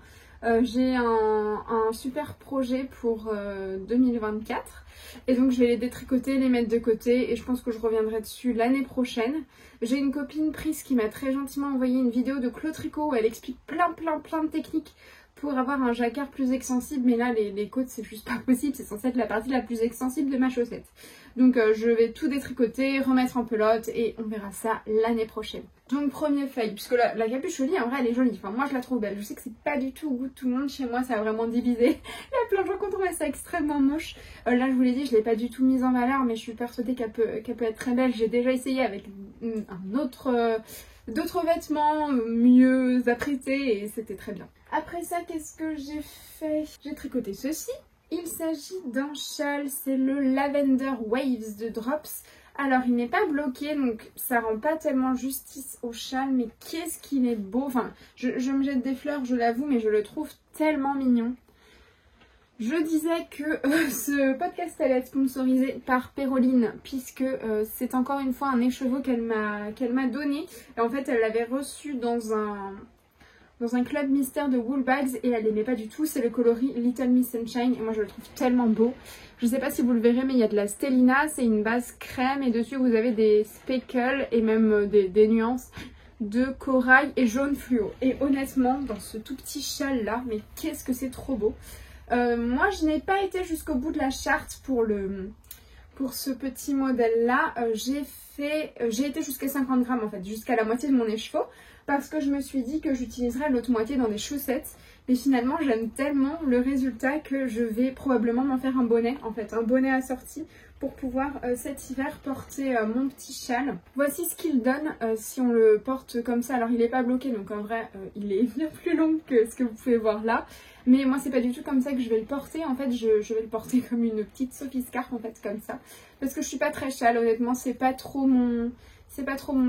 J'ai un super projet pour 2024, et donc je vais les détricoter, les mettre de côté, et je pense que je reviendrai dessus l'année prochaine. J'ai une copine Prise qui m'a très gentiment envoyé une vidéo de Clo Tricot où elle explique plein de techniques pour avoir un jacquard plus extensible, mais là les côtes c'est juste pas possible, c'est censé être la partie la plus extensible de ma chaussette. Donc je vais tout détricoter, remettre en pelote, et on verra ça l'année prochaine. Donc premier fail, puisque la capuche jolie en vrai elle est jolie, enfin moi je la trouve belle. Je sais que c'est pas du tout au goût de tout le monde, chez moi ça a vraiment divisé. Il y a plein de gens qui ont trouvé ça extrêmement moche. Là je vous l'ai dit, je l'ai pas du tout mise en valeur, mais je suis persuadée qu'elle peut être très belle. J'ai déjà essayé avec d'autres vêtements mieux apprêtés et c'était très bien. Après ça, qu'est-ce que j'ai fait? J'ai tricoté ceci. Il s'agit d'un châle, c'est le Lavender Waves de Drops. Alors il n'est pas bloqué, donc ça rend pas tellement justice au châle, mais qu'est-ce qu'il est beau. Enfin, je me jette des fleurs, je l'avoue, mais je le trouve tellement mignon. Je disais que ce podcast allait être sponsorisé par Péroline, puisque c'est encore une fois un écheveau qu'elle m'a donné. Et en fait, elle l'avait reçu dans un club mystère de Woolbags et elle l'aimait pas du tout. C'est le coloris Little Miss Sunshine et moi je le trouve tellement beau. Je sais pas si vous le verrez, mais il y a de la stellina, c'est une base crème et dessus vous avez des speckles et même des nuances de corail et jaune fluo. Et honnêtement, dans ce tout petit châle là, mais qu'est-ce que c'est trop beau. Moi je n'ai pas été jusqu'au bout de la charte pour ce petit modèle là. J'ai été jusqu'à 50 grammes en fait, jusqu'à la moitié de mon écheveau, parce que je me suis dit que j'utiliserais l'autre moitié dans des chaussettes. Mais finalement j'aime tellement le résultat que je vais probablement m'en faire un bonnet, en fait, un bonnet assorti pour pouvoir cet hiver porter mon petit châle. Voici ce qu'il donne si on le porte comme ça. Alors il n'est pas bloqué, donc en vrai il est bien plus long que ce que vous pouvez voir là. Mais moi c'est pas du tout comme ça que je vais le porter. En fait je vais le porter comme une petite Sophie Scarf, en fait, comme ça. Parce que je suis pas très châle, honnêtement, c'est pas trop mon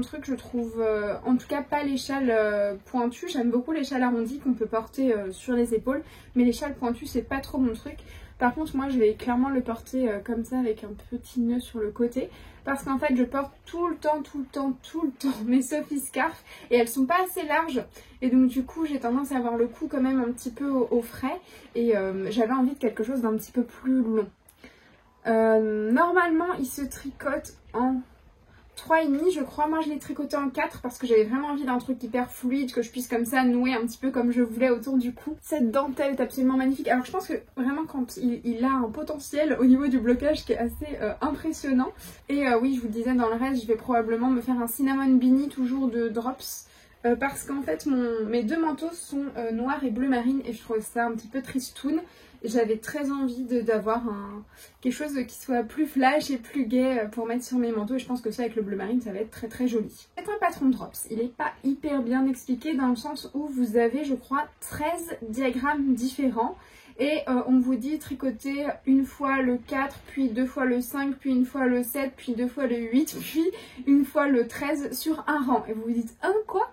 truc, je trouve. En tout cas pas les châles pointus. J'aime beaucoup les châles arrondis qu'on peut porter sur les épaules, mais les châles pointus c'est pas trop mon truc. Par contre moi je vais clairement le porter comme ça avec un petit nœud sur le côté, parce qu'en fait je porte tout le temps mes Sophie Scarf et elles sont pas assez larges, et donc du coup j'ai tendance à avoir le cou quand même un petit peu au frais, et j'avais envie de quelque chose d'un petit peu plus long. Normalement il se tricote en 3,5 je crois. Moi je l'ai tricoté en 4 parce que j'avais vraiment envie d'un truc hyper fluide, que je puisse comme ça nouer un petit peu comme je voulais autour du cou. Cette dentelle est absolument magnifique. Alors je pense que vraiment quand il a un potentiel au niveau du blocage qui est assez impressionnant. Et oui, je vous le disais, dans le reste je vais probablement me faire un cinnamon beanie toujours de Drops. Parce qu'en fait mes deux manteaux sont noirs et bleu marine et je trouve ça un petit peu tristoun. J'avais très envie d'avoir quelque chose qui soit plus flash et plus gai pour mettre sur mes manteaux, et je pense que ça avec le bleu marine ça va être très très joli. C'est un patron Drops, il n'est pas hyper bien expliqué dans le sens où vous avez je crois 13 diagrammes différents Et on vous dit tricoter une fois le 4, puis 2 fois le 5, puis une fois le 7, puis 2 fois le 8, puis une fois le 13 sur un rang. Et vous vous dites, hein, quoi?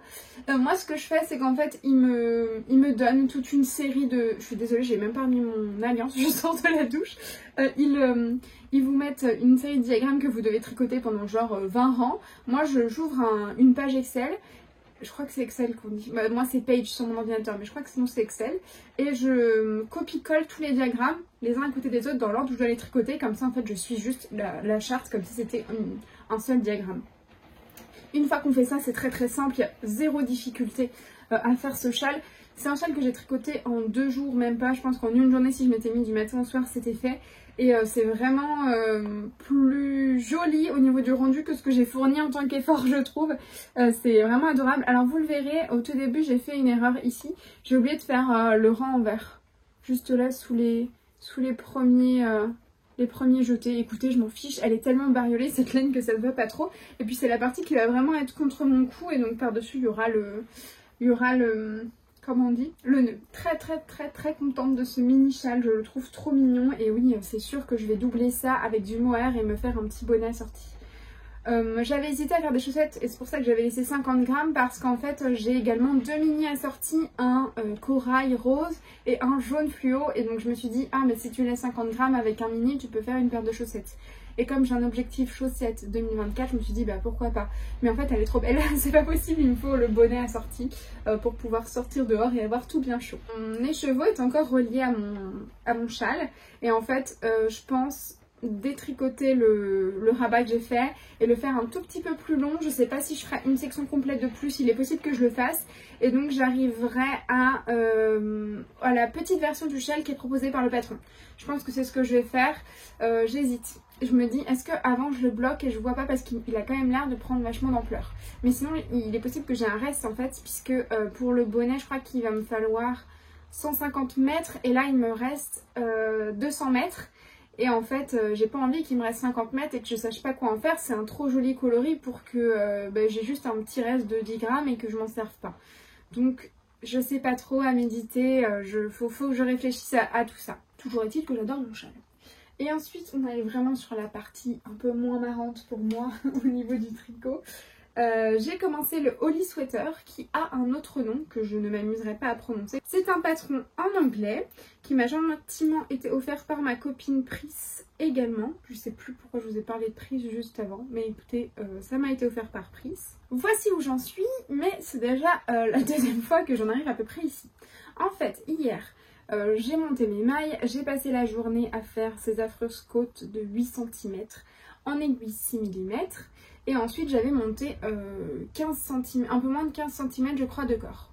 Moi ce que je fais, c'est qu'en fait il me donne toute une série de... Je suis désolée, j'ai même pas mis mon alliance, je sors de la douche. Ils vous mettent une série de diagrammes que vous devez tricoter pendant genre 20 rangs. Moi j'ouvre une page Excel. Je crois que c'est Excel qu'on dit. Bah, moi c'est Page sur mon ordinateur, mais je crois que sinon c'est Excel. Et je copie-colle tous les diagrammes, les uns à côté des autres, dans l'ordre où je dois les tricoter. Comme ça en fait je suis juste la charte comme si c'était un seul diagramme. Une fois qu'on fait ça, c'est très très simple, il y a zéro difficulté à faire ce châle. C'est un châle que j'ai tricoté en 2 jours, même pas. Je pense qu'en une journée, si je m'étais mis du matin au soir, c'était fait. Et c'est vraiment plus joli au niveau du rendu que ce que j'ai fourni en tant qu'effort, je trouve. C'est vraiment adorable. Alors vous le verrez, au tout début, j'ai fait une erreur ici. J'ai oublié de faire le rang en vert. Juste là, sous les premiers... les premiers jetés. Écoutez, je m'en fiche, elle est tellement bariolée cette laine que ça ne va pas trop. Et puis c'est la partie qui va vraiment être contre mon cou, et donc par-dessus il y aura le comment on dit, le nœud. Très très très très contente de ce mini châle, je le trouve trop mignon. Et oui, c'est sûr que je vais doubler ça avec du mohair et me faire un petit bonnet assorti. J'avais hésité à faire des chaussettes et c'est pour ça que j'avais laissé 50 grammes, parce qu'en fait j'ai également 2 mini assortis, un corail rose et un jaune fluo, et donc je me suis dit, ah mais si tu laisses 50 grammes avec un mini, tu peux faire une paire de chaussettes. Et comme j'ai un objectif chaussettes 2024, je me suis dit bah pourquoi pas. Mais en fait elle est trop belle, c'est pas possible, il me faut le bonnet assorti pour pouvoir sortir dehors et avoir tout bien chaud. Mon écheveau est encore relié à mon châle, et en fait je pense détricoter le rabat que j'ai fait et le faire un tout petit peu plus long. Je sais pas si je ferai une section complète de plus, il est possible que je le fasse, et donc j'arriverai à la petite version du châle qui est proposée par le patron. Je pense que c'est ce que je vais faire. J'hésite, je me dis est-ce que avant je le bloque et je vois pas, parce qu'il a quand même l'air de prendre vachement d'ampleur, mais sinon il est possible que j'ai un reste en fait, puisque pour le bonnet je crois qu'il va me falloir 150 mètres et là il me reste 200 mètres. Et en fait, j'ai pas envie qu'il me reste 50 mètres et que je sache pas quoi en faire. C'est un trop joli coloris pour que j'ai juste un petit reste de 10 grammes et que je m'en serve pas. Donc, je sais pas trop, à méditer. Faut que je réfléchisse à tout ça. Toujours est-il que j'adore mon châle. Et ensuite, on arrive vraiment sur la partie un peu moins marrante pour moi au niveau du tricot. J'ai commencé le Holly Sweater, qui a un autre nom que je ne m'amuserai pas à prononcer. C'est un patron en anglais qui m'a gentiment été offert par ma copine Pris également. Je sais plus pourquoi je vous ai parlé de Pris juste avant, mais écoutez, ça m'a été offert par Pris. Voici où j'en suis, mais c'est déjà la deuxième fois que j'en arrive à peu près ici. En fait, hier, j'ai monté mes mailles, j'ai passé la journée à faire ces affreuses côtes de 8 cm en aiguille 6 mm. Et ensuite j'avais monté 15 cm, un peu moins de 15 cm je crois de corps.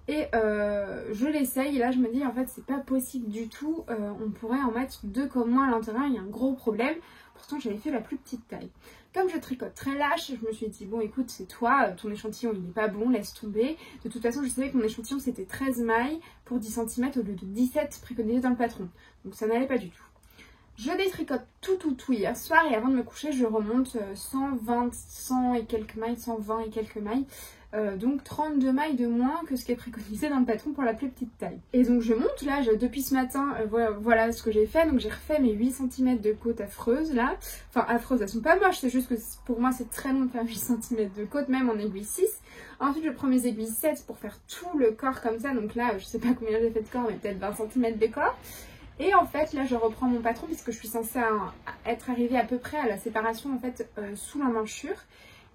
Et je l'essaye et là je me dis en fait c'est pas possible du tout, on pourrait en mettre 2 comme moi à l'intérieur, il y a un gros problème. Pourtant j'avais fait la plus petite taille. Comme je tricote très lâche, je me suis dit bon écoute c'est toi, ton échantillon il n'est pas bon, laisse tomber. De toute façon je savais que mon échantillon c'était 13 mailles pour 10 cm au lieu de 17 préconisé dans le patron. Donc ça n'allait pas du tout. Je détricote tout hier soir et avant de me coucher je remonte 100 et quelques mailles, 120 et quelques mailles. Donc 32 mailles de moins que ce qui est préconisé dans le patron pour la plus petite taille. Et donc je monte là, depuis ce matin, voilà ce que j'ai fait. Donc j'ai refait mes 8 cm de côte affreuses là. Enfin affreuses, elles sont pas moches, c'est juste que pour moi c'est très long de faire 8 cm de côte, même en aiguille 6. Ensuite je prends mes aiguilles 7 pour faire tout le corps comme ça. Donc là je sais pas combien j'ai fait de corps, mais peut-être 20 cm de corps. Et en fait là je reprends mon patron puisque je suis censée être arrivée à peu près à la séparation en fait sous l'emmanchure.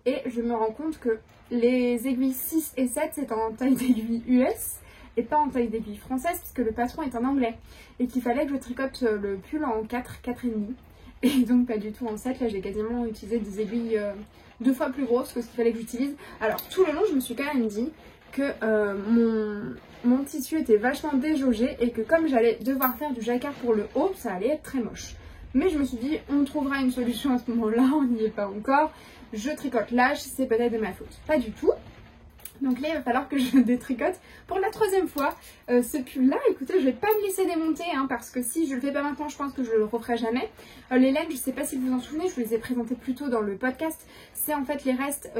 Et je me rends compte que les aiguilles 6 et 7 c'est en taille d'aiguille US et pas en taille d'aiguille française puisque le patron est en anglais. Et qu'il fallait que je tricote le pull en 4, 4,5. Et donc pas du tout en 7, là j'ai quasiment utilisé des aiguilles 2 fois plus grosses que ce qu'il fallait que j'utilise. Alors tout le long je me suis quand même dit que mon tissu était vachement déjaugé et que comme j'allais devoir faire du jacquard pour le haut, ça allait être très moche. Mais je me suis dit, on trouvera une solution à ce moment-là, on n'y est pas encore. Je tricote lâche, c'est peut-être de ma faute. Pas du tout. Donc là, il va falloir que je détricote pour la 3e fois ce pull-là. Écoutez, je vais pas me laisser démonter, hein, parce que si je le fais pas maintenant, je pense que je le referai jamais. Les laines, je sais pas si vous vous en souvenez, je vous les ai présentées plus tôt dans le podcast. C'est en fait les restes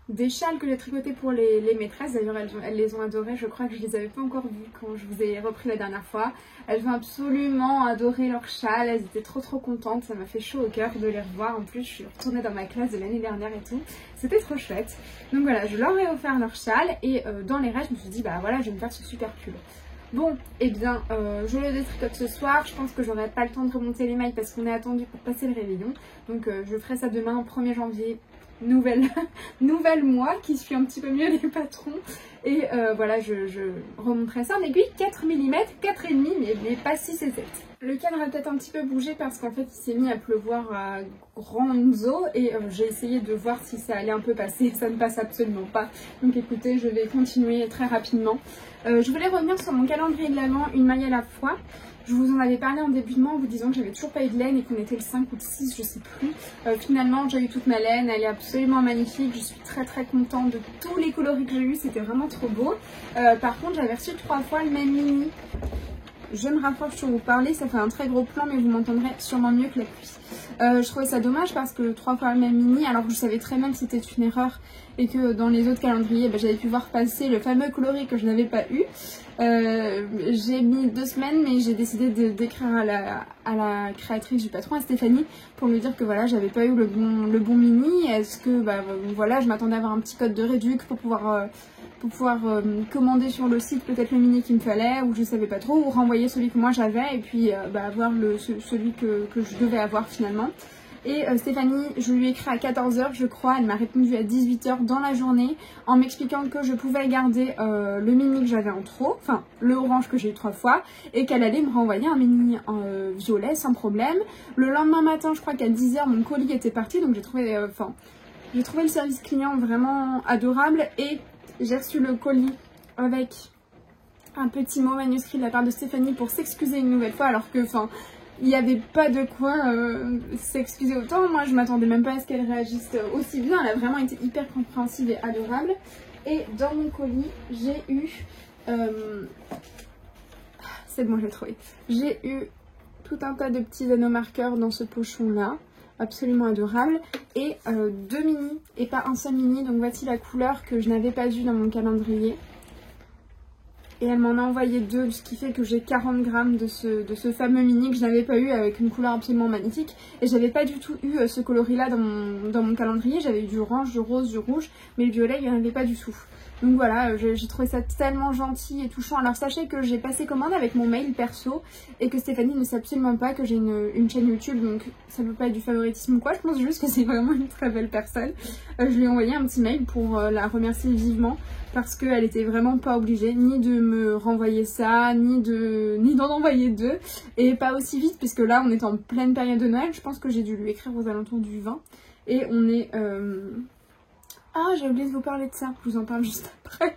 des châles que j'ai tricotés pour les maîtresses. D'ailleurs elles les ont adorés, je crois que je les avais pas encore vues quand je vous ai repris la dernière fois. Elles ont absolument adoré leurs châles, elles étaient trop contentes, ça m'a fait chaud au cœur de les revoir. En plus je suis retournée dans ma classe de l'année dernière et tout, c'était trop chouette. Donc voilà, je leur ai offert leurs châles et dans les restes je me suis dit bah voilà, je vais me faire ce super pull. Bon, et bien, je le détricote ce soir. Je pense que j'aurai pas le temps de remonter les mailles parce qu'on est attendu pour passer le réveillon. Donc je ferai ça demain, 1er janvier, nouvelle mois qui suit un petit peu mieux les patrons. Et voilà, je remonterai ça en aiguille 4 mm, 4,5 mais pas 6 et 7. Le cadre a peut-être un petit peu bougé parce qu'en fait il s'est mis à pleuvoir à grandes eaux et j'ai essayé de voir si ça allait un peu passer, ça ne passe absolument pas. Donc écoutez, je vais continuer très rapidement. Je voulais revenir sur mon calendrier de l'Avent, une maille à la fois. Je vous en avais parlé en début de mois en vous disant que j'avais toujours pas eu de laine et qu'on était le 5 ou le 6, je sais plus. Finalement j'ai eu toute ma laine, elle est absolument magnifique, je suis très contente de tous les coloris que j'ai eu, c'était vraiment trop beau. Par contre j'avais reçu 3 fois le même mini. Je me rapproche pour vous parler, ça fait un très gros plan mais vous m'entendrez sûrement mieux que la pluie. Je trouvais ça dommage parce que 3 fois le même mini, alors que je savais très bien que c'était une erreur et que dans les autres calendriers j'avais pu voir passer le fameux coloris que je n'avais pas eu. J'ai mis 2 semaines mais j'ai décidé d'écrire à la créatrice du patron, à Stéphanie, pour lui dire que voilà, j'avais pas eu le bon mini. Est-ce que voilà, je m'attendais à avoir un petit code de réduc pour pouvoir commander sur le site peut-être le mini qu'il me fallait, ou je savais pas trop, ou renvoyer celui que moi j'avais et puis avoir celui que je devais avoir finalement. Et Stéphanie, je lui ai écrit à 14 h je crois, elle m'a répondu à 18 h dans la journée en m'expliquant que je pouvais garder le mini que j'avais en trop, enfin le orange que j'ai eu 3 fois, et qu'elle allait me renvoyer un mini violet sans problème. Le lendemain matin, je crois qu'à 10 h mon colis était parti, donc j'ai trouvé le service client vraiment adorable et j'ai reçu le colis avec un petit mot manuscrit de la part de Stéphanie pour s'excuser une nouvelle fois, alors que il n'y avait pas de quoi s'excuser autant. Moi je m'attendais même pas à ce qu'elle réagisse aussi bien, elle a vraiment été hyper compréhensive et adorable. Et dans mon colis j'ai eu c'est bon, je l'ai trouvé, j'ai eu tout un tas de petits anneaux marqueurs dans ce pochon là, absolument adorable, et 2 mini et pas un seul mini. Donc voici la couleur que je n'avais pas vue dans mon calendrier et elle m'en a envoyé 2, ce qui fait que j'ai 40 grammes de ce fameux mini que je n'avais pas eu, avec une couleur absolument magnifique. Et j'avais pas du tout eu ce coloris là dans mon calendrier. J'avais eu du orange, du rose, du rouge, mais le violet il n'y en avait pas du tout. Donc voilà, j'ai trouvé ça tellement gentil et touchant. Alors sachez que j'ai passé commande avec mon mail perso et que Stéphanie ne sait absolument pas que j'ai une chaîne YouTube, donc ça peut pas être du favoritisme ou quoi. Je pense juste que c'est vraiment une très belle personne. Je lui ai envoyé un petit mail pour la remercier vivement parce qu'elle était vraiment pas obligée ni de me renvoyer ça, ni d'en envoyer 2, et pas aussi vite puisque là on est en pleine période de Noël. Je pense que j'ai dû lui écrire aux alentours du 20 et on est... Ah, j'ai oublié de vous parler de ça, je vous en parle juste après.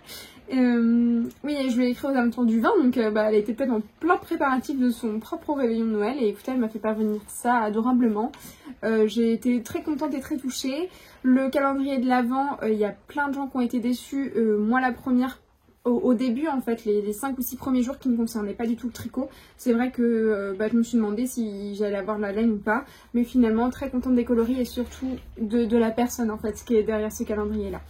Oui, je lui ai écrit aux alentours du 20, donc elle était peut-être en plein préparatif de son propre réveillon de Noël, et écoutez, elle m'a fait parvenir ça adorablement. J'ai été très contente et très touchée. Le calendrier de l'Avent, il y a plein de gens qui ont été déçus, moi la première. Au début en fait, les 5 ou 6 premiers jours qui ne concernaient pas du tout le tricot, c'est vrai que je me suis demandé si j'allais avoir la laine ou pas, mais finalement très contente des coloris et surtout de la personne en fait qui est derrière ce calendrier là.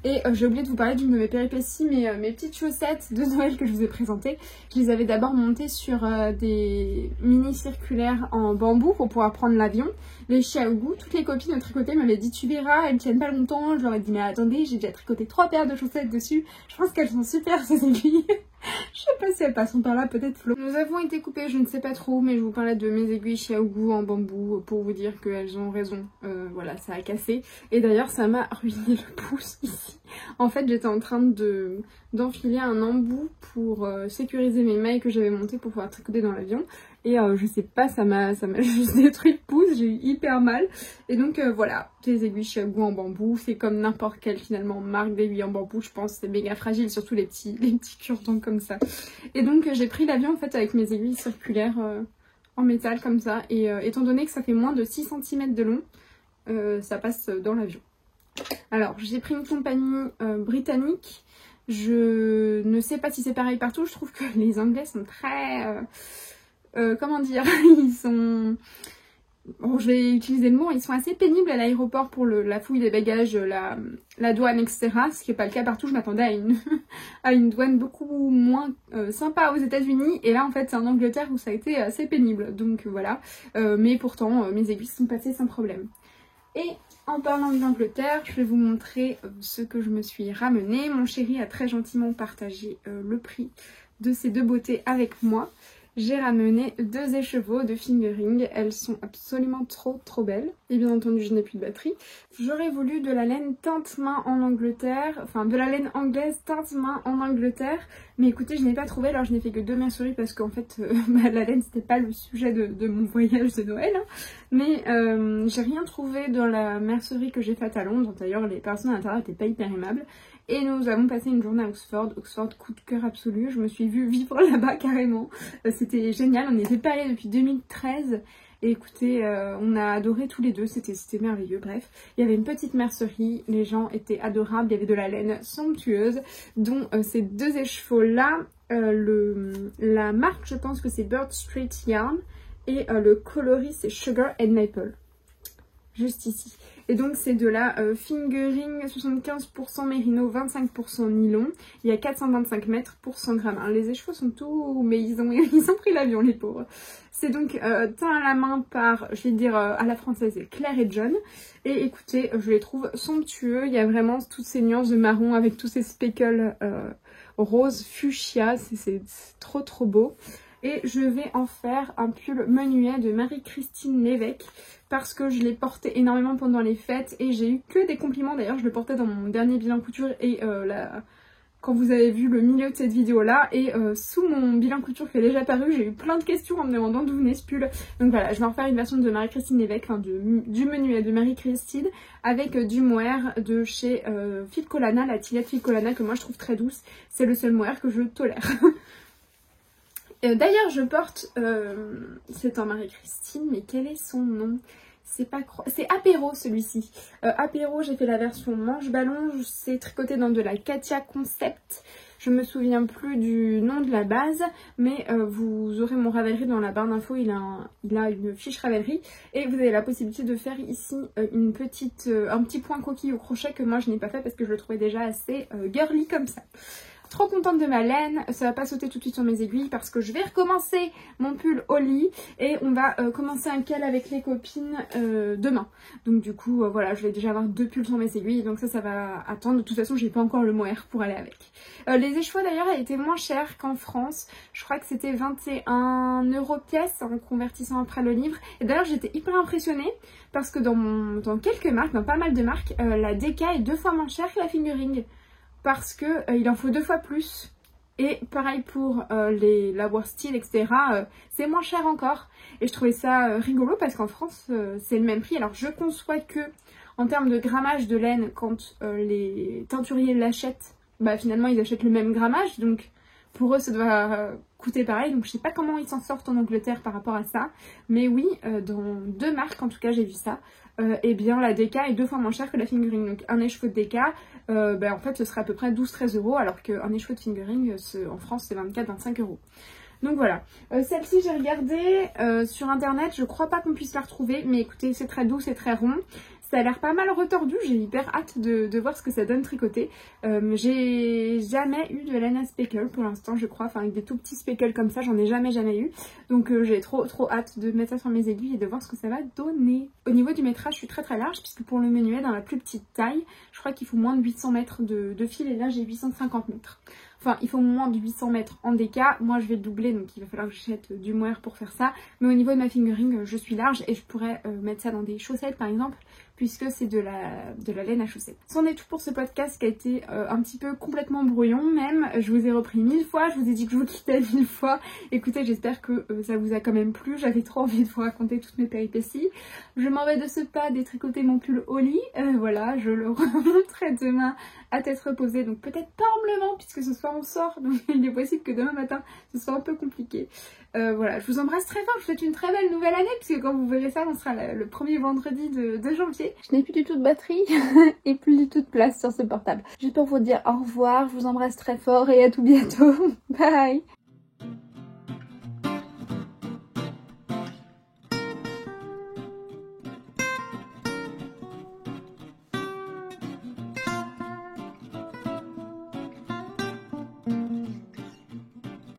Et j'ai oublié de vous parler d'une de mes péripéties, mes petites chaussettes de Noël que je vous ai présentées. Je les avais d'abord montées sur des mini circulaires en bambou pour pouvoir prendre l'avion. Les Xiaogu, toutes les copines de tricoter m'avaient dit tu verras, elles tiennent pas longtemps. Je leur ai dit mais attendez, j'ai déjà tricoté 3 paires de chaussettes dessus. Je pense qu'elles sont super ces aiguilles. Je sais pas si elles passeront par là, peut-être Flo. Nous avons été coupées, je ne sais pas trop, mais je vous parlais de mes aiguilles Xiaogu en bambou pour vous dire qu'elles ont raison. Voilà, ça a cassé. Et d'ailleurs, ça m'a ruiné le pouce ici. En fait, j'étais en train d'enfiler un embout pour sécuriser mes mailles que j'avais montées pour pouvoir tricoter dans l'avion. Et je sais pas, ça m'a juste détruit le pouce, j'ai eu hyper mal. Et donc voilà, les aiguilles Xiaogu en bambou, c'est comme n'importe quelle finalement marque d'aiguilles en bambou, je pense, c'est méga fragile, surtout les petits cure-dents comme ça. Et donc j'ai pris l'avion en fait avec mes aiguilles circulaires en métal comme ça. Et étant donné que ça fait moins de 6 cm de long, ça passe dans l'avion. Alors j'ai pris une compagnie britannique. Je ne sais pas si c'est pareil partout, je trouve que les Anglais sont très... comment dire, bon, je vais utiliser le mot, ils sont assez pénibles à l'aéroport pour la fouille des bagages, la douane, etc. Ce qui n'est pas le cas partout. Je m'attendais à à une douane beaucoup moins sympa aux États-Unis. Et là, en fait, c'est en Angleterre où ça a été assez pénible. Donc voilà. Mais pourtant, mes aiguilles sont passées sans problème. Et en parlant de l'Angleterre, je vais vous montrer ce que je me suis ramené. Mon chéri a très gentiment partagé le prix de ces deux beautés avec moi. J'ai ramené 2 écheveaux de fingering, elles sont absolument trop belles. Et bien entendu, je n'ai plus de batterie. J'aurais voulu de la laine teinte main en Angleterre, enfin de la laine anglaise teinte main en Angleterre. Mais écoutez, je n'ai pas trouvé, alors je n'ai fait que 2 merceries parce qu'en fait, la laine c'était pas le sujet de mon voyage de Noël. Hein. Mais j'ai rien trouvé dans la mercerie que j'ai faite à Londres. D'ailleurs, les personnes à l'intérieur n'étaient pas hyper aimables. Et nous avons passé une journée à Oxford. Oxford, coup de cœur absolu. Je me suis vue vivre là-bas carrément. C'était génial. On n'y était pas allés depuis 2013. Et écoutez, on a adoré tous les deux. C'était merveilleux. Bref, il y avait une petite mercerie. Les gens étaient adorables. Il y avait de la laine somptueuse, dont ces 2 écheveaux-là. La marque, je pense que c'est Bird Street Yarn. Et le coloris, c'est Sugar and Maple. Juste ici. Et donc c'est de la fingering 75% mérino, 25% nylon. Il y a 425 mètres pour 100 grammes. Alors, les écheveaux sont tout... mais ils ont pris l'avion les pauvres. C'est donc teint à la main par, je vais dire à la française, Claire et John. Et écoutez, je les trouve somptueux. Il y a vraiment toutes ces nuances de marron avec tous ces speckles rose fuchsia. C'est trop beau. Et je vais en faire un pull menuet de Marie-Christine Lévesque parce que je l'ai porté énormément pendant les fêtes et j'ai eu que des compliments. D'ailleurs, je le portais dans mon dernier bilan couture et quand vous avez vu le milieu de cette vidéo là et sous mon bilan couture qui est déjà paru, j'ai eu plein de questions en me demandant d'où venait ce pull. Donc voilà, je vais en faire une version de Marie-Christine Lévesque, enfin du menuet de Marie-Christine avec du mohair de chez Filcolana, la tillette Filcolana que moi je trouve très douce. C'est le seul mohair que je tolère. D'ailleurs, je porte, c'est en Marie-Christine, mais quel est son nom? C'est Apéro celui-ci. Apéro, j'ai fait la version manche ballon, c'est tricoté dans de la Katia Concept. Je me souviens plus du nom de la base, mais vous aurez mon Ravelry dans la barre d'infos, il a une fiche Ravelry. Et vous avez la possibilité de faire ici un petit point coquille au crochet que moi je n'ai pas fait parce que je le trouvais déjà assez girly comme ça. Trop contente de ma laine, ça va pas sauter tout de suite sur mes aiguilles parce que je vais recommencer mon pull au lit et on va commencer un cal avec les copines demain. Donc du coup voilà, je vais déjà avoir 2 pulls sur mes aiguilles, donc ça va attendre. De toute façon j'ai pas encore le mohair pour aller avec. Les écheveaux d'ailleurs elles étaient moins chères qu'en France, je crois que c'était 21 € pièce en convertissant après le livre. Et d'ailleurs j'étais hyper impressionnée parce que dans quelques marques, dans pas mal de marques, la DK est 2 fois moins chère que la fingering. Parce que il en faut 2 fois plus. Et pareil pour la worsted, etc. C'est moins cher encore. Et je trouvais ça rigolo parce qu'en France, c'est le même prix. Alors je conçois que en termes de grammage de laine, quand les teinturiers l'achètent, bah finalement ils achètent le même grammage. Donc pour eux ça doit coûter pareil. Donc je sais pas comment ils s'en sortent en Angleterre par rapport à ça. Mais oui, dans 2 marques en tout cas j'ai vu ça. Et bien la DK est 2 fois moins chère que la fingering. Donc un écheveau de DK, en fait ce serait à peu près 12-13 € alors qu'un écheveau de fingering en France c'est 24-25 €. Donc voilà, celle-ci j'ai regardé sur internet, je crois pas qu'on puisse la retrouver, mais écoutez c'est très doux, c'est très rond. Ça a l'air pas mal retordu, j'ai hyper hâte de voir ce que ça donne tricoté. J'ai jamais eu de laine à speckle pour l'instant je crois, enfin avec des tout petits speckles comme ça, j'en ai jamais eu. Donc j'ai trop hâte de mettre ça sur mes aiguilles et de voir ce que ça va donner. Au niveau du métrage je suis très large puisque pour le menuet dans la plus petite taille, je crois qu'il faut moins de 800 mètres de fil et là j'ai 850 mètres. Enfin, il faut moins de 800 mètres en DK. Moi, je vais le doubler, donc il va falloir que j'achète du mohair pour faire ça. Mais au niveau de ma fingering, je suis large et je pourrais mettre ça dans des chaussettes, par exemple, puisque c'est de la laine à chaussettes. C'en est tout pour ce podcast qui a été un petit peu complètement brouillon même. Je vous ai repris 1000 fois, je vous ai dit que je vous quittais 1000 fois. Écoutez, j'espère que ça vous a quand même plu. J'avais trop envie de vous raconter toutes mes péripéties. Je m'en vais de ce pas détricoter mon pull au lit. Voilà, je le remontrerai demain à tête reposée. Donc peut-être pas en me levant puisque ce soir on sort. Donc il est possible que demain matin ce soit un peu compliqué. Voilà, je vous embrasse très fort. Je vous souhaite une très belle nouvelle année puisque quand vous verrez ça, on sera le premier vendredi de janvier. Je n'ai plus du tout de batterie et plus du tout de place sur ce portable. Juste pour vous dire au revoir, je vous embrasse très fort et à tout bientôt. Bye.